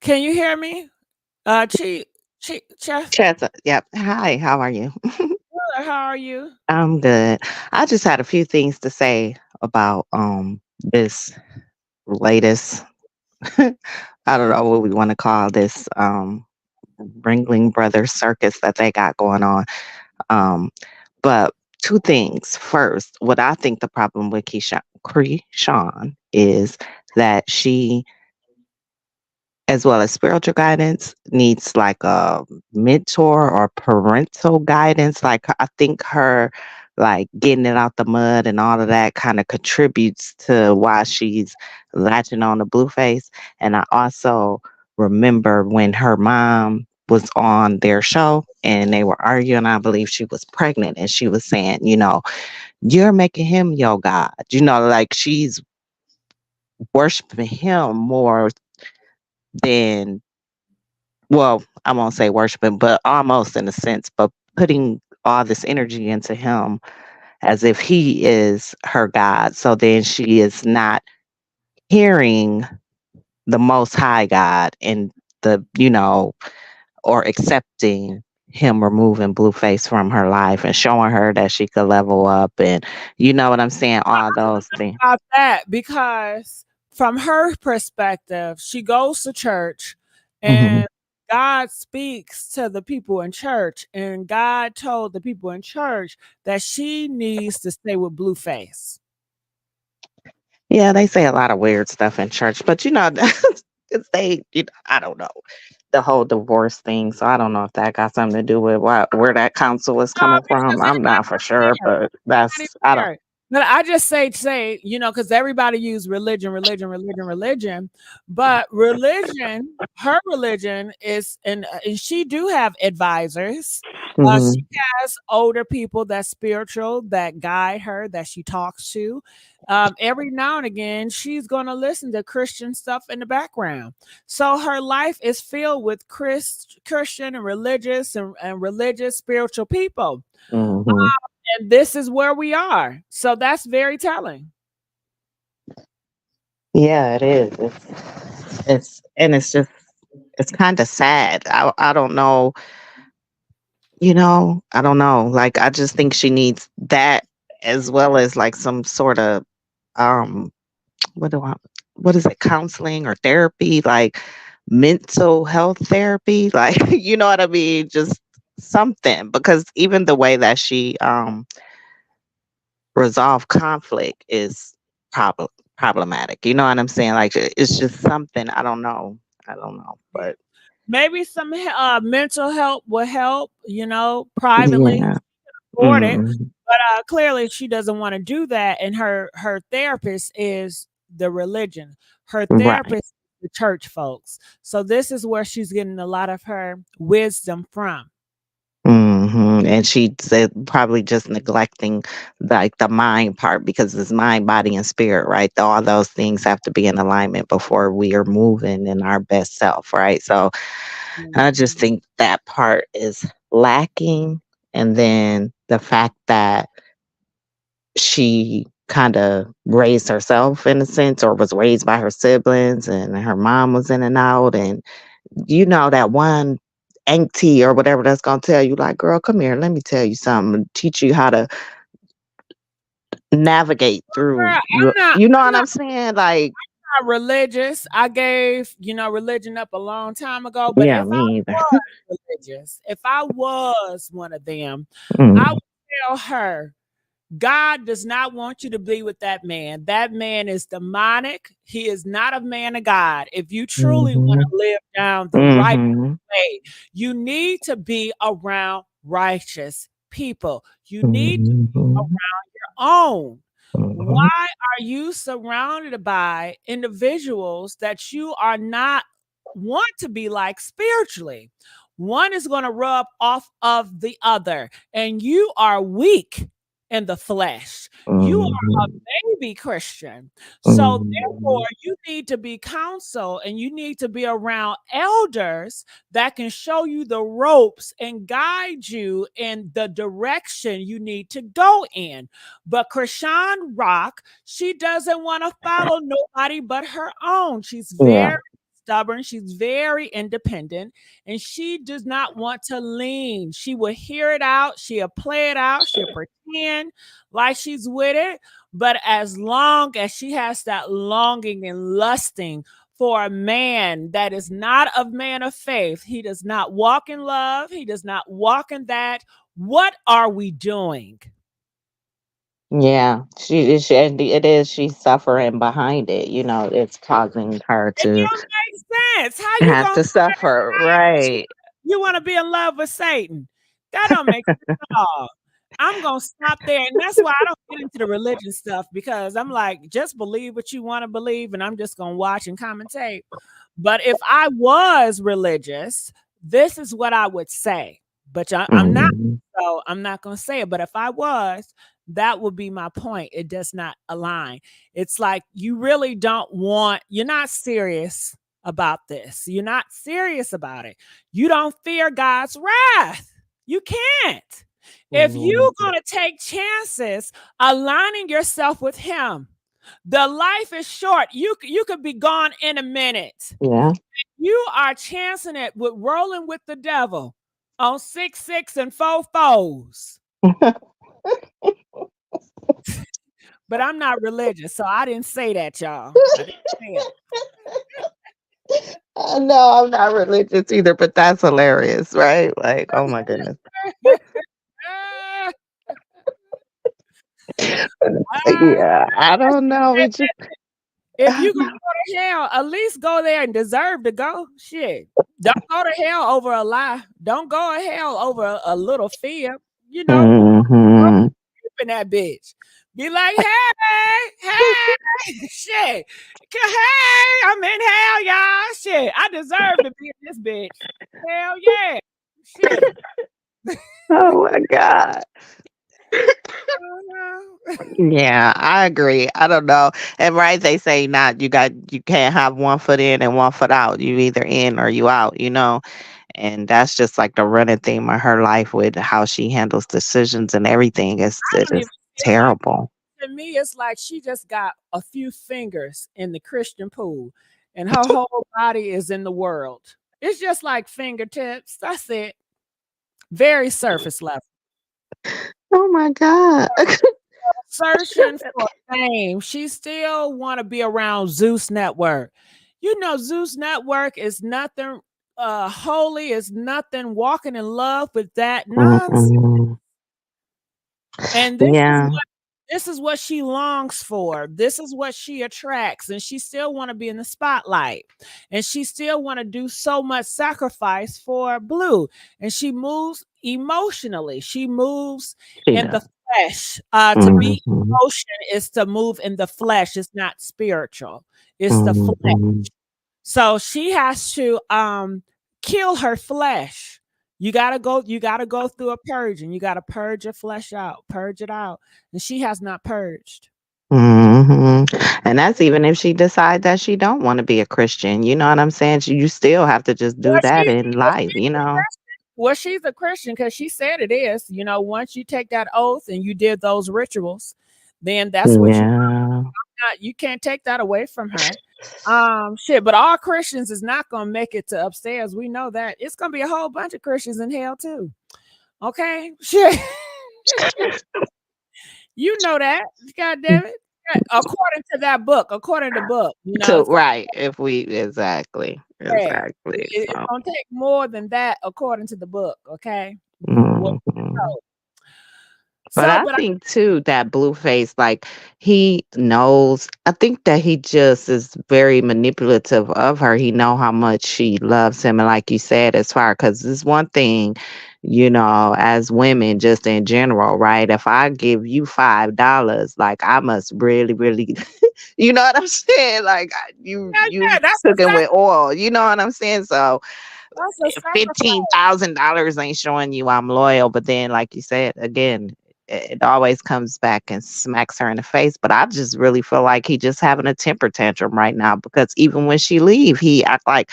Speaker 1: Can you hear me? Chef.
Speaker 9: Yep. Hi, how are you?
Speaker 1: How are you?
Speaker 9: I'm good. I just had a few things to say about this latest I don't know what we want to call this Ringling Brothers circus that they got going on. But two things. First, what I think the problem with Chrisean is that she, as well as spiritual guidance, needs like a mentor or parental guidance. Like, I think her like getting it out the mud and all of that kind of contributes to why she's latching on to Blueface. And I also remember when her mom was on their show and they were arguing. I believe she was pregnant and she was saying, you're making him your God. Like she's worshiping him more than, well, I won't say worshiping, but almost in a sense, but putting all this energy into him as if he is her God. So then she is not hearing the most high God and the, or accepting him removing Blueface from her life and showing her that she could level up and you know what I'm saying, all those things.
Speaker 1: About that, because from her perspective, she goes to church
Speaker 9: Mm-hmm.
Speaker 1: and God speaks to the people in church, and God told the people in church that she needs to stay with Blueface.
Speaker 9: Yeah, they say a lot of weird stuff in church, but it's they, I don't know the whole divorce thing. So I don't know if that got something to do with where that counsel is
Speaker 1: No,
Speaker 9: coming
Speaker 1: because
Speaker 9: from. I'm not for sure,
Speaker 1: there.
Speaker 9: but
Speaker 1: Not even
Speaker 9: I don't.
Speaker 1: there. But I just say, because everybody use religion, but her religion is, and she do have advisors. She
Speaker 9: Mm-hmm.
Speaker 1: has older people that's spiritual that guide her, that she talks to. Every now and again, she's going to listen to Christian stuff in the background. So her life is filled with Christian and religious and religious spiritual people.
Speaker 9: Mm-hmm.
Speaker 1: And this is where we are. So that's very telling.
Speaker 9: Yeah, it is. It's kind of sad. I don't know. I don't know. Like I just think she needs that as well as like some sort of um what do I what is it, counseling or therapy, like mental health therapy, like you know what I mean, just something, because even the way that she resolve conflict is problematic, you know what I'm saying, like it's just something. I don't know, but
Speaker 1: Maybe some mental help will help, privately
Speaker 9: yeah.
Speaker 1: afford it.
Speaker 9: Mm,
Speaker 1: But clearly she doesn't want to do that. And her therapist is the religion. Her
Speaker 9: right.
Speaker 1: therapist is the church folks. So this is where she's getting a lot of her wisdom from.
Speaker 9: And she said probably just neglecting like the mind part, because it's mind, body, and spirit, right? All those things have to be in alignment before we are moving in our best self, right? So I just
Speaker 1: Mhm.
Speaker 9: think that part is lacking. And then the fact that she kind of raised herself in a sense, or was raised by her siblings, and her mom was in and out, and that one auntie or whatever that's gonna tell you, like, girl, come here, let me tell you something, teach you how to navigate
Speaker 1: Girl,
Speaker 9: through
Speaker 1: I'm
Speaker 9: your,
Speaker 1: not
Speaker 9: you know
Speaker 1: I'm
Speaker 9: what
Speaker 1: not
Speaker 9: I'm saying? Like,
Speaker 1: religious. I gave, religion up a long time ago. But
Speaker 9: yeah,
Speaker 1: if I
Speaker 9: me either.
Speaker 1: was religious, if I was one of them, I
Speaker 9: Mm,
Speaker 1: would tell her, God does not want you to be with that man. That man is demonic. He is not a man of God. If you truly want
Speaker 9: mhm,
Speaker 1: to live down the right
Speaker 9: mhm,
Speaker 1: way, you need to be around righteous people. You need to be
Speaker 9: mhm,
Speaker 1: around your own. Why
Speaker 9: mhm.
Speaker 1: are you surrounded by individuals that you are not want to be like spiritually? One is going to rub off of the other, and you are weak in the flesh. You are
Speaker 9: Mhm,
Speaker 1: a baby Christian. So therefore,
Speaker 9: mhm.
Speaker 1: you need to be counseled, and you need to be around elders that can show you the ropes and guide you in the direction you need to go in. But Chrisean Rock, she doesn't want to follow nobody but her own. She's
Speaker 9: Yeah,
Speaker 1: very stubborn. She's very independent, and she does not want to lean. She will hear it out. She'll play it out. She'll pretend like she's with it. But as long as she has that longing and lusting for a man that is not a man of faith, he does not walk in love. He does not walk in that. What are we doing?
Speaker 9: yeah. And it is. She's suffering behind it. It's causing her
Speaker 1: It
Speaker 9: to
Speaker 1: don't make sense. How you
Speaker 9: have
Speaker 1: gonna
Speaker 9: to suffer,
Speaker 1: but
Speaker 9: right?
Speaker 1: you want to be in love with Satan? That don't make sense at all. I'm gonna stop there, and that's why I don't get into the religion stuff, because I'm like, just believe what you want to believe, and I'm just gonna watch and commentate. But if I was religious, this is what I would say. But I'm not, so I'm not going to say it. But if I was, that would be my point. It does not align. It's like you really don't want, you're not serious about this. You're not serious about it. You don't fear God's wrath. You can't. If you're going to take chances aligning yourself with him, the life is short. You could be gone in a minute.
Speaker 9: Yeah.
Speaker 1: You are chancing it with rolling with the devil on 6 6 and 4 4s. But I'm not religious, so I didn't say that, y'all. I didn't say it.
Speaker 9: No, I'm not religious either, but that's hilarious, right? Like, oh my goodness. Yeah, I don't know. It just
Speaker 1: if you gonna go to hell, at least go there and deserve to go. Shit. Don't go to hell over a lie. Don't go to hell over a little fear. You know, in that bitch. Be like, hey, shit. Hey, I'm in hell, y'all. Shit. I deserve to be in this bitch. Hell yeah. Shit.
Speaker 9: oh my God. Yeah, I agree. I don't know. And right, they say you can't have one foot in and one foot out. You either in or you out, you know. And that's just like the running theme of her life with how she handles decisions and everything. It is terrible.
Speaker 1: To me, it's like she just got a few fingers in the Christian pool and her whole body is in the world. It's just like fingertips. That's it. Very surface level.
Speaker 9: Oh my God.
Speaker 1: Searching for fame. She still want to be around Zeus Network. You know, Zeus Network is nothing holy, is nothing walking in love with that nonsense. And this is what she longs for. This is what she attracts. And she still want to be in the spotlight. And she still want to do so much sacrifice for Blue. And she moves emotionally. She moves in the flesh. To be emotion is to move in the flesh. It's not spiritual. It's the flesh. So she has to kill her flesh. You gotta go through a purge, and you gotta purge your flesh out, purge it out. And she has not purged.
Speaker 9: And that's even if she decides that she don't want to be a Christian. You know what I'm saying? You still have to just do that in life, you know.
Speaker 1: Well, she's a Christian because she said it is. You know, once you take that oath and you did those rituals, then that's what you can't take that away from her. Shit, but all Christians is not gonna make it to upstairs. We know that. It's gonna be a whole bunch of Christians in hell too. Okay, shit. You know that. God damn it. According to that book, according to the book, you know.
Speaker 9: Right. If we exactly.
Speaker 1: It's gonna take more than that according to the book. Okay.
Speaker 9: But I think too that Blueface, like he knows. I think that he just is very manipulative of her. He know how much she loves him, and like you said, as far because this one thing, you know, as women, just in general, right? If I give you $5, like I must really, really, you know what I'm saying? Like you took it with oil. You know what I'm saying? So. $15,000 ain't showing you I'm loyal, but then, like you said, again, it always comes back and smacks her in the face. But I just really feel like he just having a temper tantrum right now because even when she leave, he act like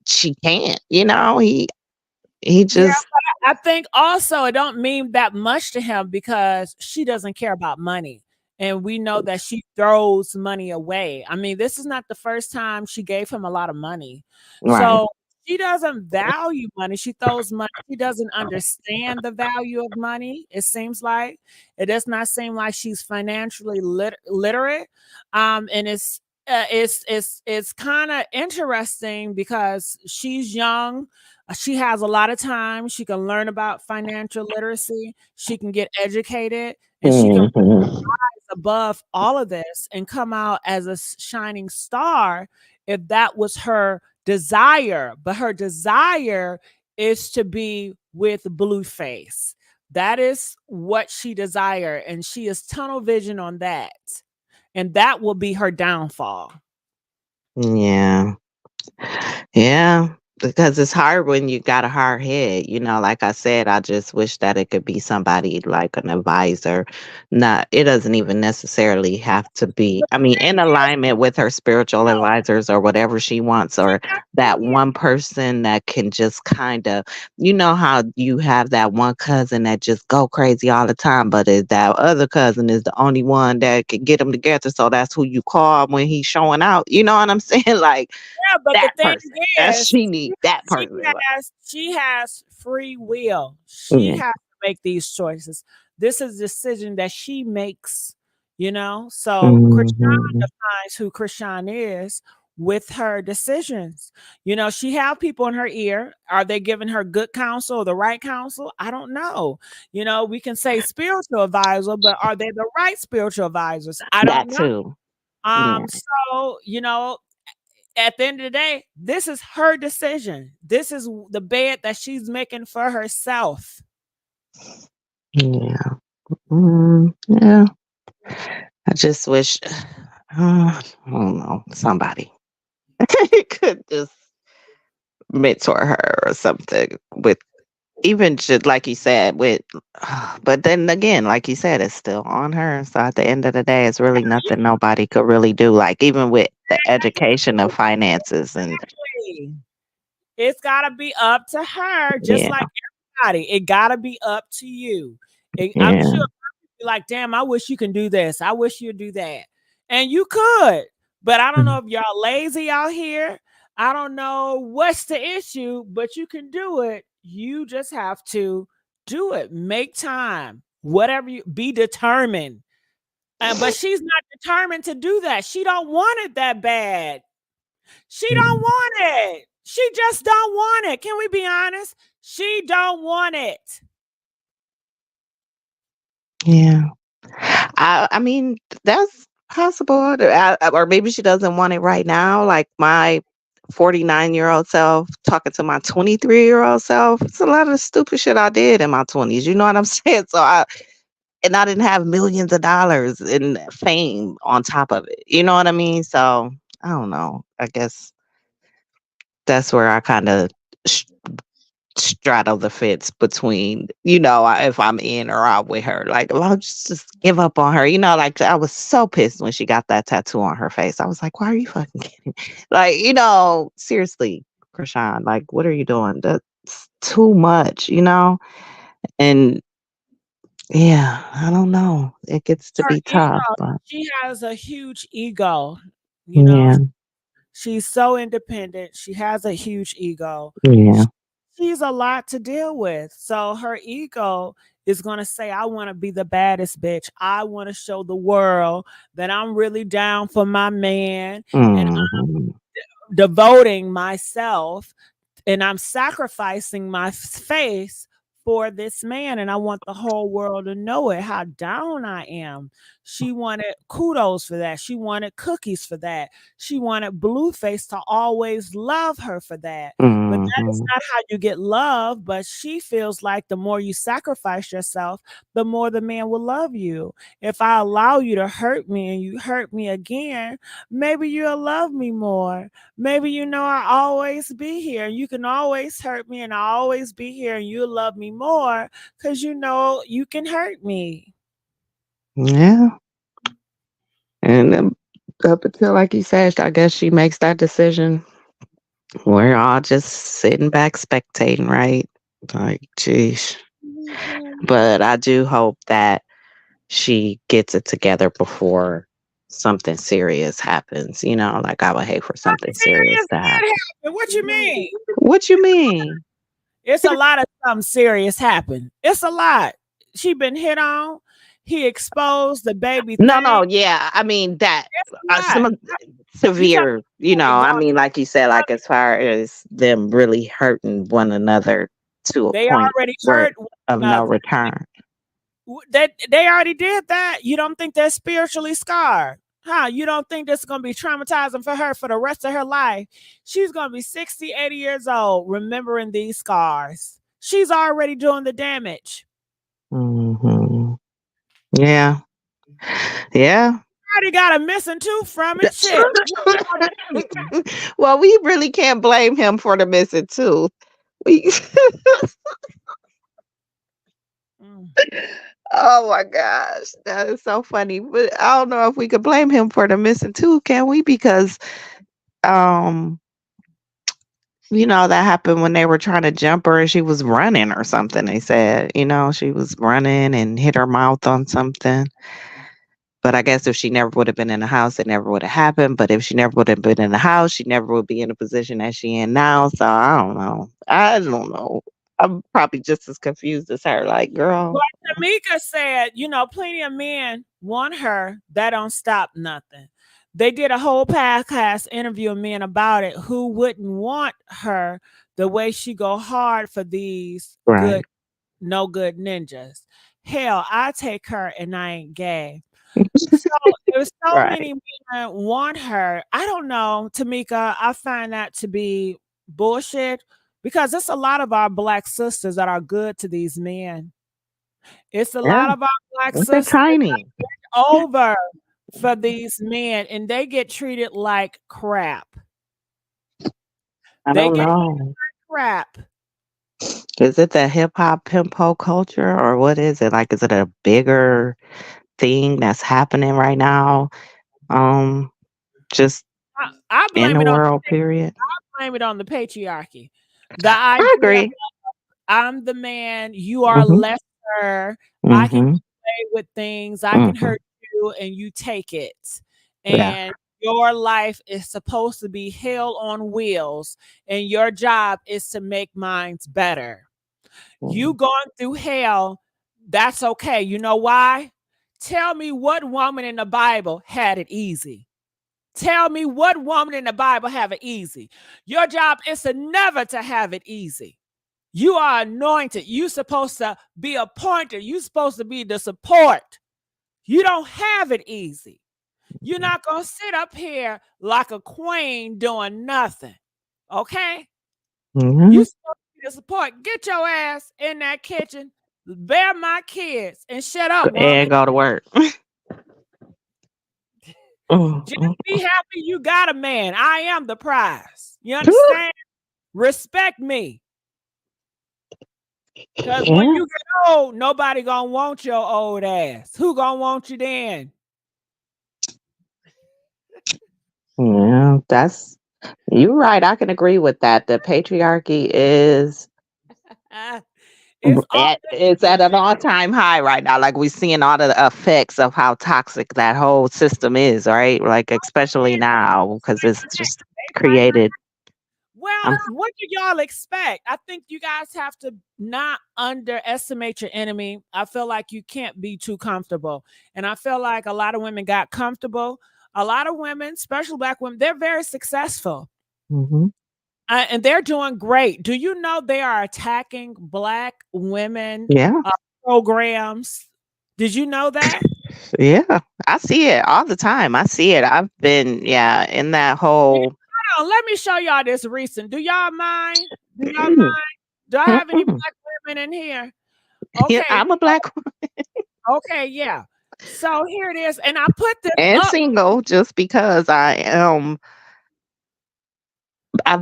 Speaker 9: she can't. You know, he just.
Speaker 1: Yeah, but I think also it don't mean that much to him because she doesn't care about money. And we know that she throws money away. I mean, this is not the first time she gave him a lot of money. Right. So she doesn't value money. She throws money. She doesn't understand the value of money. It seems like it does not seem like she's financially literate. And it's kind of interesting because she's young. She has a lot of time. She can learn about financial literacy. She can get educated, and she can rise above all of this and come out as a shining star if that was her desire. But her desire is to be with Blueface. That is what she desire, and she is tunnel vision on that. And that will be her downfall.
Speaker 9: Yeah. Yeah, because it's hard when you got a hard head. Like I said, I just wish that it could be somebody like an advisor. Not, it doesn't even necessarily have to be,
Speaker 1: But
Speaker 9: I
Speaker 1: the
Speaker 9: mean,
Speaker 1: thing
Speaker 9: in
Speaker 1: is,
Speaker 9: alignment with her spiritual
Speaker 1: no,
Speaker 9: advisors or whatever she wants,
Speaker 1: see,
Speaker 9: or
Speaker 1: that's the
Speaker 9: that
Speaker 1: thing is,
Speaker 9: one person that can just kind of, how you have that one cousin that just go crazy all the time, but that other cousin is the only one that can get them together. So that's who you call when he's showing out. You know what I'm saying? Like,
Speaker 1: yeah, but the
Speaker 9: that
Speaker 1: thing
Speaker 9: person. That
Speaker 1: is,
Speaker 9: she need that
Speaker 1: she
Speaker 9: person.
Speaker 1: she has free will. She
Speaker 9: Yeah.
Speaker 1: has to make these choices. This is a decision that she makes, So Chrisean
Speaker 9: Mhm.
Speaker 1: defines who Chrisean is with her decisions. She have people in her ear. Are they giving her good counsel or the right counsel? I don't know. We can say spiritual advisor, but are they the right spiritual advisors? I
Speaker 9: That
Speaker 1: don't know.
Speaker 9: too. Yeah.
Speaker 1: So, at the end of the day, this is her decision. This is the bed that she's making for herself.
Speaker 9: Yeah. Yeah. I just wish, I don't know, somebody could just mentor her or something with, even just like you said, with, but then again, like you said, it's still on her. So at the end of the day, it's really nothing nobody could really do. Like, even with the education of finances and,
Speaker 1: Exactly. It's got to be up to her, just
Speaker 9: yeah.
Speaker 1: like everybody. It got to be up to you. I'm
Speaker 9: Yeah.
Speaker 1: sure you're like, damn, I wish you can do this. I wish you'd do that. And you could, but I don't know if y'all lazy out here. I don't know what's the issue, but you can do it. You just have to do it. Make time. Whatever you be determined. But she's not determined to do that. She don't want it that bad. She don't want it. She just don't want it. Can we be honest? She don't want it.
Speaker 9: Yeah. I mean, that's possible. Or maybe she doesn't want it right now. Like my 49-year-old self talking to my 23-year-old self. It's a lot of stupid shit I did in my 20s. You know what I'm saying? And I didn't have millions of dollars in fame on top of it. You know what I mean? So I don't know. I guess that's where I kind of straddle the fence between, if I'm in or out with her. Like, well, I'll just give up on her. Like, I was so pissed when she got that tattoo on her face. I was like, why are you fucking kidding? Like, seriously, Chrisean, like, what are you doing? That's too much, And yeah, I don't know. It gets to
Speaker 1: Her
Speaker 9: be tough,
Speaker 1: ego.
Speaker 9: but
Speaker 1: She has a huge ego. You know,
Speaker 9: yeah,
Speaker 1: she's so independent. She has a huge ego.
Speaker 9: yeah.
Speaker 1: She's a lot to deal with. So her ego is going to say, I want to be the baddest bitch. I want to show the world that I'm really down for my man and
Speaker 9: Hmm.
Speaker 1: I'm devoting myself and I'm sacrificing my face for this man. And I want the whole world to know it, how down I am. She wanted kudos for that. She wanted cookies for that. She wanted Blueface to always love her for that. But that is
Speaker 9: Hmm.
Speaker 1: not how you get love. But she feels like the more you sacrifice yourself, the more the man will love you. If I allow you to hurt me and you hurt me again, maybe you'll love me more. Maybe I always be here. You can always hurt me and I always be here and you'll love me more because you can hurt me.
Speaker 9: Yeah. And up until, like you said, I guess she makes that decision. We're all just sitting back spectating, right? Like, geez.
Speaker 1: Mhm.
Speaker 9: But I do hope that she gets it together before something serious happens. Like, I would hate for something serious
Speaker 1: Serious
Speaker 9: to
Speaker 1: did
Speaker 9: happen.
Speaker 1: happen. What you mean?
Speaker 9: What you mean?
Speaker 1: It's a lot of something serious happened. It's a lot. She been hit on. He exposed the baby
Speaker 9: No,
Speaker 1: thing.
Speaker 9: no, yeah. I mean that
Speaker 1: It's a
Speaker 9: some
Speaker 1: lot.
Speaker 9: of
Speaker 1: You talking
Speaker 9: severe,
Speaker 1: about going?
Speaker 9: like you said, like as far as them really hurting one another to a
Speaker 1: They
Speaker 9: point
Speaker 1: already
Speaker 9: where
Speaker 1: hurt one
Speaker 9: of no
Speaker 1: another.
Speaker 9: return.
Speaker 1: They already did that. You don't think they're spiritually scarred? Huh? You don't think this is going to be traumatizing for her for the rest of her life? She's going to be 60, 80 years old remembering these scars. She's already doing the damage.
Speaker 9: Hmm. Yeah, yeah.
Speaker 1: Somebody got a missing tooth from it. Shit.
Speaker 9: Well, we really can't blame him for the missing tooth. We
Speaker 1: Mm.
Speaker 9: Oh my gosh, that is so funny. But I don't know if we could blame him for the missing tooth, can we? Because um, that happened when they were trying to jump her and she was running or something. They said, she was running and hit her mouth on something. But I guess if she never would have been in the house, it never would have happened. But if she never would have been in the house, she never would be in the position that she in now. So I don't know. I don't know. I'm probably just as confused as her. Like, girl.
Speaker 1: Well, Tamika said, plenty of men want her. That don't stop nothing. They did a whole podcast interviewing men about it who wouldn't want her the way she go hard for these
Speaker 9: Right.
Speaker 1: no good ninjas. Hell, I take her and I ain't gay. So there's so
Speaker 9: Right.
Speaker 1: many men want her. I don't know, Tamika. I find that to be bullshit because it's a lot of our Black sisters that are good to these men. It's a lot
Speaker 9: Yeah.
Speaker 1: of our Black
Speaker 9: They're
Speaker 1: sisters
Speaker 9: tiny.
Speaker 1: over for these men and they get treated like crap.
Speaker 9: I
Speaker 1: They
Speaker 9: don't
Speaker 1: get
Speaker 9: know.
Speaker 1: treated like crap.
Speaker 9: Is it the hip hop pimpo culture or what is it? Like, is it a bigger thing that's happening right now? Just
Speaker 1: I
Speaker 9: in
Speaker 1: blame
Speaker 9: the
Speaker 1: it on
Speaker 9: world, period.
Speaker 1: the patriarchy. The
Speaker 9: I
Speaker 1: idea
Speaker 9: agree.
Speaker 1: I'm the man, you are
Speaker 9: Mm-hmm.
Speaker 1: lesser. I can
Speaker 9: Mm-hmm.
Speaker 1: play with things, I can
Speaker 9: Mm-hmm.
Speaker 1: hurt you, and you take it.
Speaker 9: Yeah.
Speaker 1: And your life is supposed to be hell on wheels, and your job is to make minds better. You going through hell, that's okay. You know why? Tell me what woman in the Bible had it easy. Tell me what woman in the Bible have it easy. Your job is to never to have it easy. You are anointed. You're supposed to be appointed. You're supposed to be the support. You don't have it easy. You're not going to sit up here like a queen doing nothing. Okay?
Speaker 9: Mm-hmm.
Speaker 1: You supposed to be the support. Get your ass in that kitchen, bear my kids, and shut up, woman.
Speaker 9: And go to work.
Speaker 1: Just be happy you got a man. I am the prize. You understand? Respect me. Because when you get old, nobody gonna want your old ass. Who gonna want you then?
Speaker 9: Yeah, you're right. I can agree with that. The patriarchy is it's at an all-time high right now. Like we're seeing all the effects of how toxic that whole system is, right? Like especially now because it's just created.
Speaker 1: Well, what do y'all expect? I think you guys have to not underestimate your enemy. I feel like you can't be too comfortable. And I feel like a lot of women got comfortable. A lot of women, especially Black women, they're very successful.
Speaker 9: Mm-hmm.
Speaker 1: And they're doing great. Do you know they are attacking Black women programs? Did you know that?
Speaker 9: Yeah, I see it all the time. I see it. I've been, in that whole.
Speaker 1: Hold on, let me show y'all this recent. Do y'all mind? Do y'all mind? Do I have any Black women in here? Okay.
Speaker 9: Yeah, I'm a Black woman.
Speaker 1: Okay, yeah. So here it is. And I put this
Speaker 9: and
Speaker 1: up.
Speaker 9: single just because I've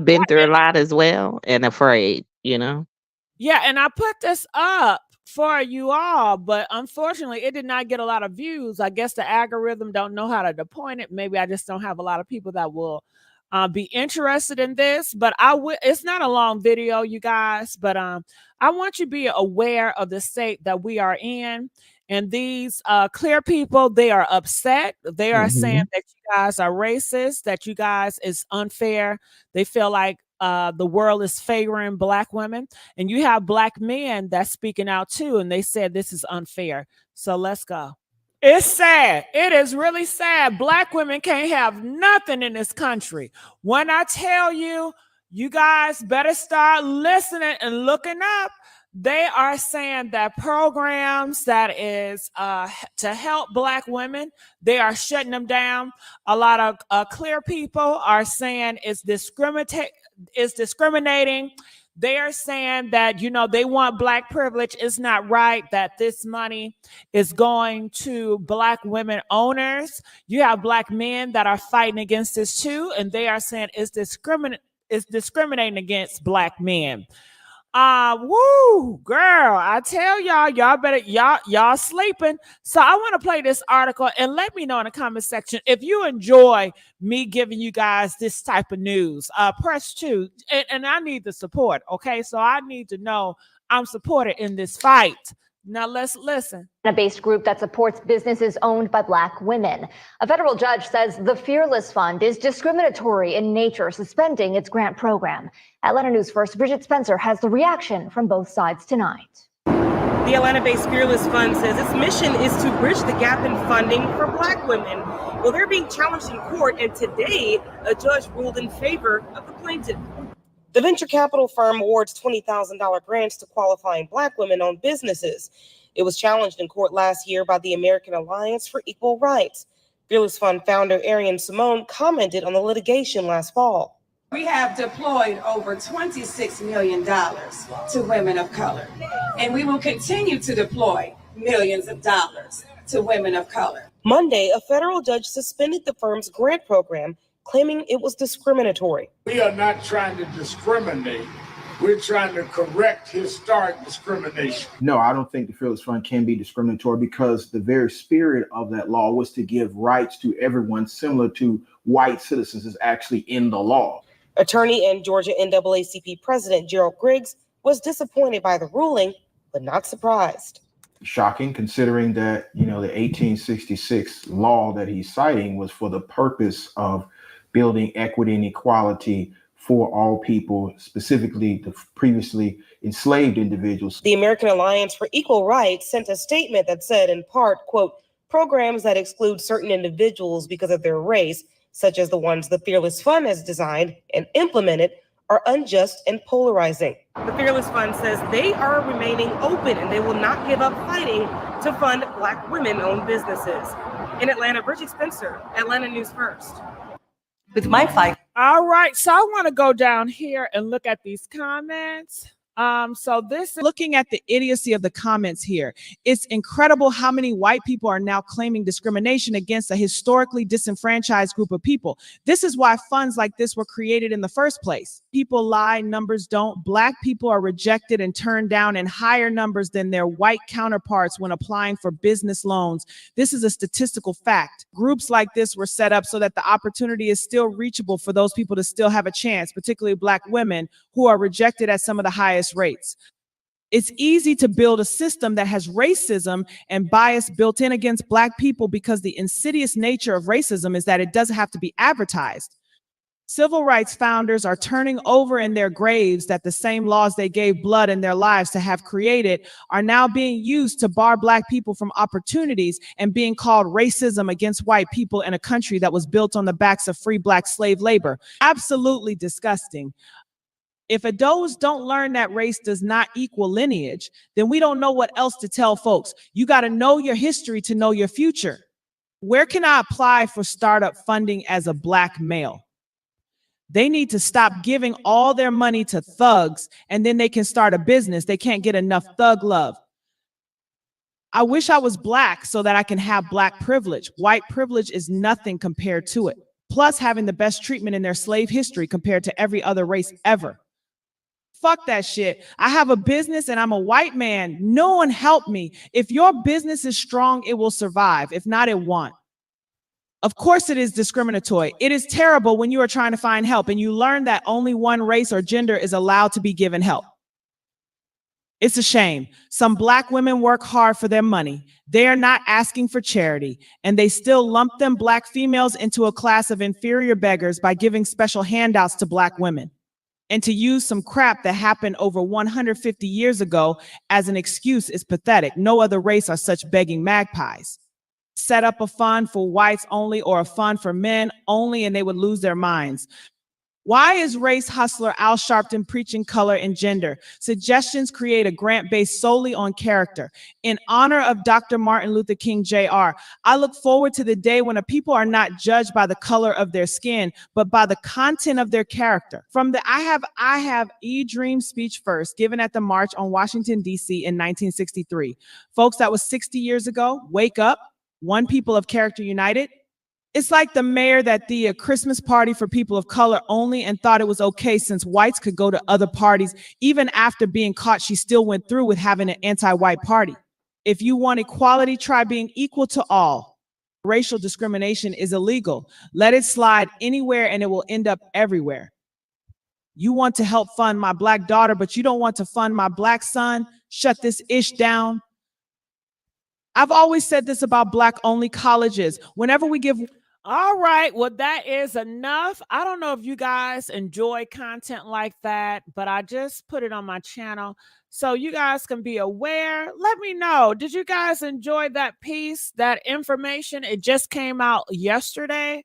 Speaker 9: been through a lot as well and afraid,
Speaker 1: Yeah, and I put this up for you all, but unfortunately it did not get a lot of views. I guess the algorithm don't know how to point it. Maybe I just don't have a lot of people that will be interested in this, but it's not a long video, you guys, but I want you to be aware of the state that we are in. And these clear people, they are upset. They are saying that you guys are racist, that you guys is unfair. They feel like the world is favoring Black women. And you have Black men that's speaking out too. And they said this is unfair. So let's go. It's sad. It is really sad. Black women can't have nothing in this country. When I tell you, you guys better start listening and looking up. They are saying that programs that is to help Black women, they are shutting them down. A lot of clear people are saying it's discriminating. They are saying that, they want Black privilege. It's not right that this money is going to Black women owners. You have Black men that are fighting against this too, and they are saying it's discriminating against Black men. Woo, girl, I tell y'all better, y'all sleeping. So I want to play this article and let me know in the comment section if you enjoy me giving you guys this type of news. Press 2, and I need the support, okay? So I need to know I'm supported in this fight. Now let's listen.
Speaker 10: A based group that supports businesses owned by Black women. A federal judge says the Fearless Fund is discriminatory in nature, suspending its grant program. Atlanta News First, Bridget Spencer has the reaction from both sides tonight.
Speaker 11: The Atlanta-based Fearless Fund says its mission is to bridge the gap in funding for Black women. Well, they're being challenged in court, and today a judge ruled in favor of the plaintiff. The venture capital firm awards $20,000 grants to qualifying Black women-owned businesses. It was challenged in court last year by the American Alliance for Equal Rights. Fearless Fund founder Arian Simone commented on the litigation last fall.
Speaker 12: We have deployed over $26 million to women of color, and we will continue to deploy millions of dollars to women of color.
Speaker 11: Monday, a federal judge suspended the firm's grant program, claiming it was discriminatory.
Speaker 13: We are not trying to discriminate. We're trying to correct historic discrimination.
Speaker 14: No, I don't think the Fearless Fund can be discriminatory because the very spirit of that law was to give rights to everyone similar to white citizens is actually in the law.
Speaker 11: Attorney and Georgia NAACP President Gerald Griggs was disappointed by the ruling, but not surprised.
Speaker 14: Shocking, considering that, the 1866 law that he's citing was for the purpose of building equity and equality for all people, specifically the previously enslaved individuals.
Speaker 11: The American Alliance for Equal Rights sent a statement that said, in part, quote, programs that exclude certain individuals because of their race, such as the ones the Fearless Fund has designed and implemented, are unjust and polarizing. The Fearless Fund says they are remaining open and they will not give up fighting to fund Black women-owned businesses. In Atlanta, Bridget Spencer, Atlanta News First.
Speaker 5: With my fight.
Speaker 1: All right, so I want to go down here and look at these comments. So this is looking at the idiocy of the comments here. It's incredible how many white people are now claiming discrimination against a historically disenfranchised group of people. This is why funds like this were created in the first place. People lie, numbers don't. Black people are rejected and turned down in higher numbers than their white counterparts when applying for business loans. This is a statistical fact. Groups like this were set up so that the opportunity is still reachable for those people to still have a chance, particularly Black women who are rejected at some of the highest rates. It's easy to build a system that has racism and bias built in against Black people because the insidious nature of racism is that it doesn't have to be advertised. Civil rights founders are turning over in their graves that the same laws they gave blood in their lives to have created are now being used to bar Black people from opportunities and being called racism against white people in a country that was built on the backs of free Black slave labor. Absolutely disgusting. If adults don't learn that race does not equal lineage, then we don't know what else to tell folks. You got to know your history to know your future. Where can I apply for startup funding as a Black male? They need to stop giving all their money to thugs and then they can start a business. They can't get enough thug love. I wish I was Black so that I can have Black privilege. White privilege is nothing compared to it. Plus having the best treatment in their slave history compared to every other race ever. Fuck that shit. I have a business and I'm a white man. No one help me. If your business is strong, it will survive. If not, it won't. Of course it is discriminatory. It is terrible when you are trying to find help and you learn that only one race or gender is allowed to be given help. It's a shame. Some Black women work hard for their money. They are not asking for charity, and they still lump them Black females into a class of inferior beggars by giving special handouts to Black women. And to use some crap that happened over 150 years ago as an excuse is pathetic. No other race are such begging magpies. Set up a fund for whites only or a fund for men only and they would lose their minds. Why is race hustler Al Sharpton preaching color and gender? Suggestions create a grant based solely on character. In honor of Dr. Martin Luther King Jr., I look forward to the day when a people are not judged by the color of their skin, but by the content of their character. From the I have E-Dream speech first, given at the March on Washington, D.C. in 1963. Folks, that was 60 years ago. Wake up. One people of character united. It's like the mayor that threw a Christmas party for people of color only and thought it was okay since whites could go to other parties. Even after being caught, she still went through with having an anti-white party. If you want equality, try being equal to all. Racial discrimination is illegal. Let it slide anywhere and it will end up everywhere. You want to help fund my black daughter, but you don't want to fund my black son? Shut this ish down. I've always said this about black-only colleges. Whenever we give... All right, well, that is enough. I don't know if you guys enjoy content like that, but I just put it on my channel so you guys can be aware. Let me know. Did you guys enjoy that piece, that information? It just came out yesterday.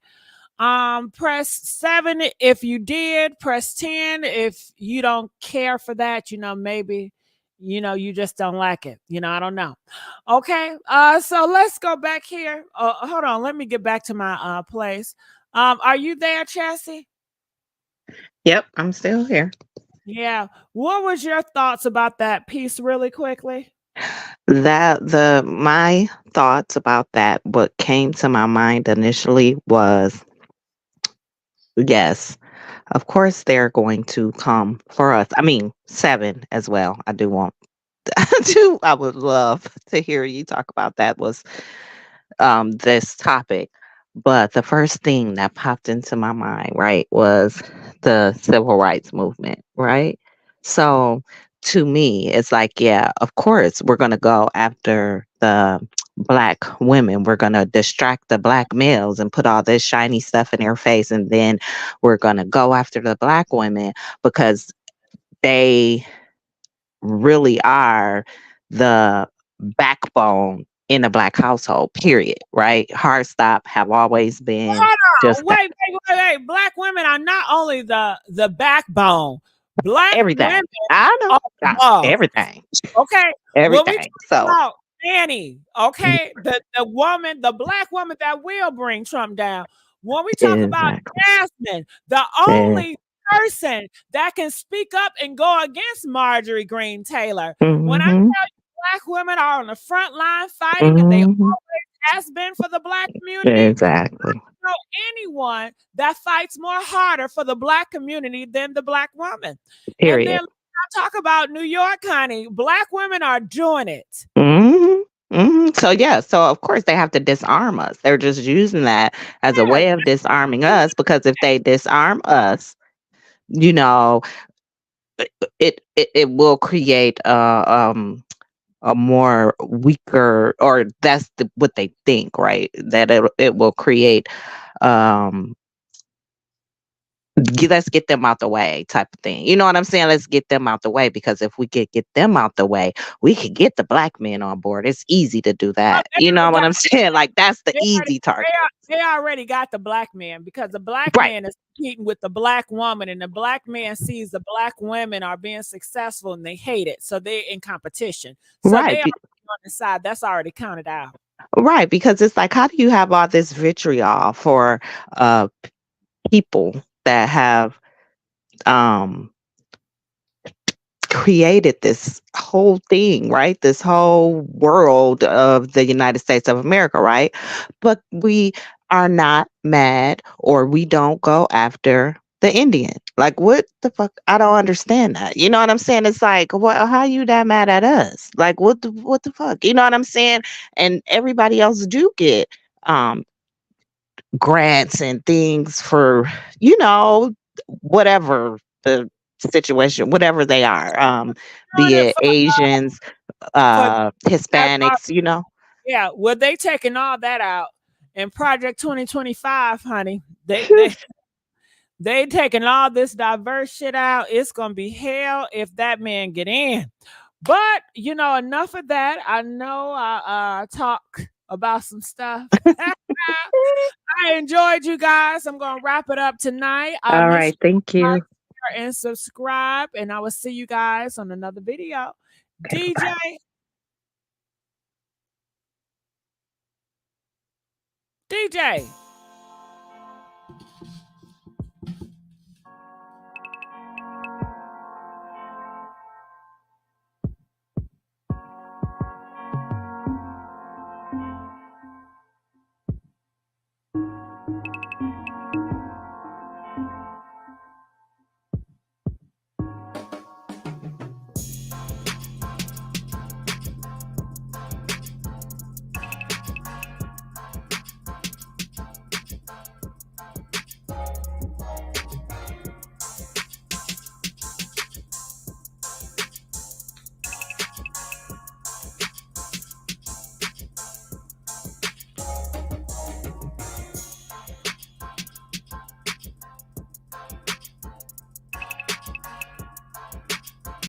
Speaker 1: Press 7 if you did. Press 10 if you don't care for that. Maybe you just don't like it. I don't know. Okay. So let's go back here. Hold on. Let me get back to my place. Are you there, Chassie?
Speaker 9: Yep, I'm still here.
Speaker 1: Yeah. What was your thoughts about that piece really quickly?
Speaker 9: My thoughts about that, what came to my mind initially was, yes, of course they're going to come for us. I mean, 7 as well. I would love to hear you talk about that was this topic. But the first thing that popped into my mind, right, was the civil rights movement, right? So to me, it's like, yeah, of course, we're going to go after the black women. We're going to distract the black males and put all this shiny stuff in their face. And then we're going to go after the black women because they really are the backbone in a black household, period, right? Hard stop have always been just
Speaker 1: wait. Black women are not only the backbone. Black
Speaker 9: everything.
Speaker 1: women
Speaker 9: I know everything.
Speaker 1: Okay.
Speaker 9: Everything.
Speaker 1: When we talk about Annie, okay, the woman, the black woman that will bring Trump down. When we talk about Jasmine, the only person that can speak up and go against Marjorie Green Taylor. When I tell you black women are on the front line fighting, and they always has been for the black community.
Speaker 9: Exactly.
Speaker 1: I don't know anyone that fights more harder for the black community than the black woman.
Speaker 9: Period.
Speaker 1: And then I talk about New York, honey. Black women are doing it.
Speaker 9: So yeah, so of course they have to disarm us. They're just using that as a way of disarming us, because if they disarm us, it will create a more weaker, or that's what they think, right? That it will create let's get them out the way type of thing. You know what I'm saying? Let's get them out the way, because if we get them out the way, we can get the black men on board. It's easy to do that. You know what I'm saying? Like, that's the easy target.
Speaker 1: They already got the black man, because the black man is competing with the black woman, and the black man sees the black women are being successful and they hate it. So they're in competition. So they are on the side. That's already counted out.
Speaker 9: Right. Because it's like, how do you have all this vitriol for people that have created this whole thing, right? This whole world of the United States of America, right? But we are not mad, or we don't go after the Indian. Like, what the fuck? I don't understand that. You know what I'm saying? It's like, well, how you that mad at us? Like, what the fuck? You know what I'm saying? And everybody else do get grants and things for, whatever the situation, whatever they are, be it Asians, Hispanics,
Speaker 1: Yeah, well, they taking all that out in Project 2025, honey. They taking all this diverse shit out. It's gonna be hell if that man get in. But enough of that. I know I talk about some stuff. I enjoyed you guys. I'm going to wrap it up tonight.
Speaker 9: All right. Thank you.
Speaker 1: Like, share, and subscribe. And I will see you guys on another video.
Speaker 9: Okay,
Speaker 1: DJ.
Speaker 9: bye.
Speaker 1: DJ.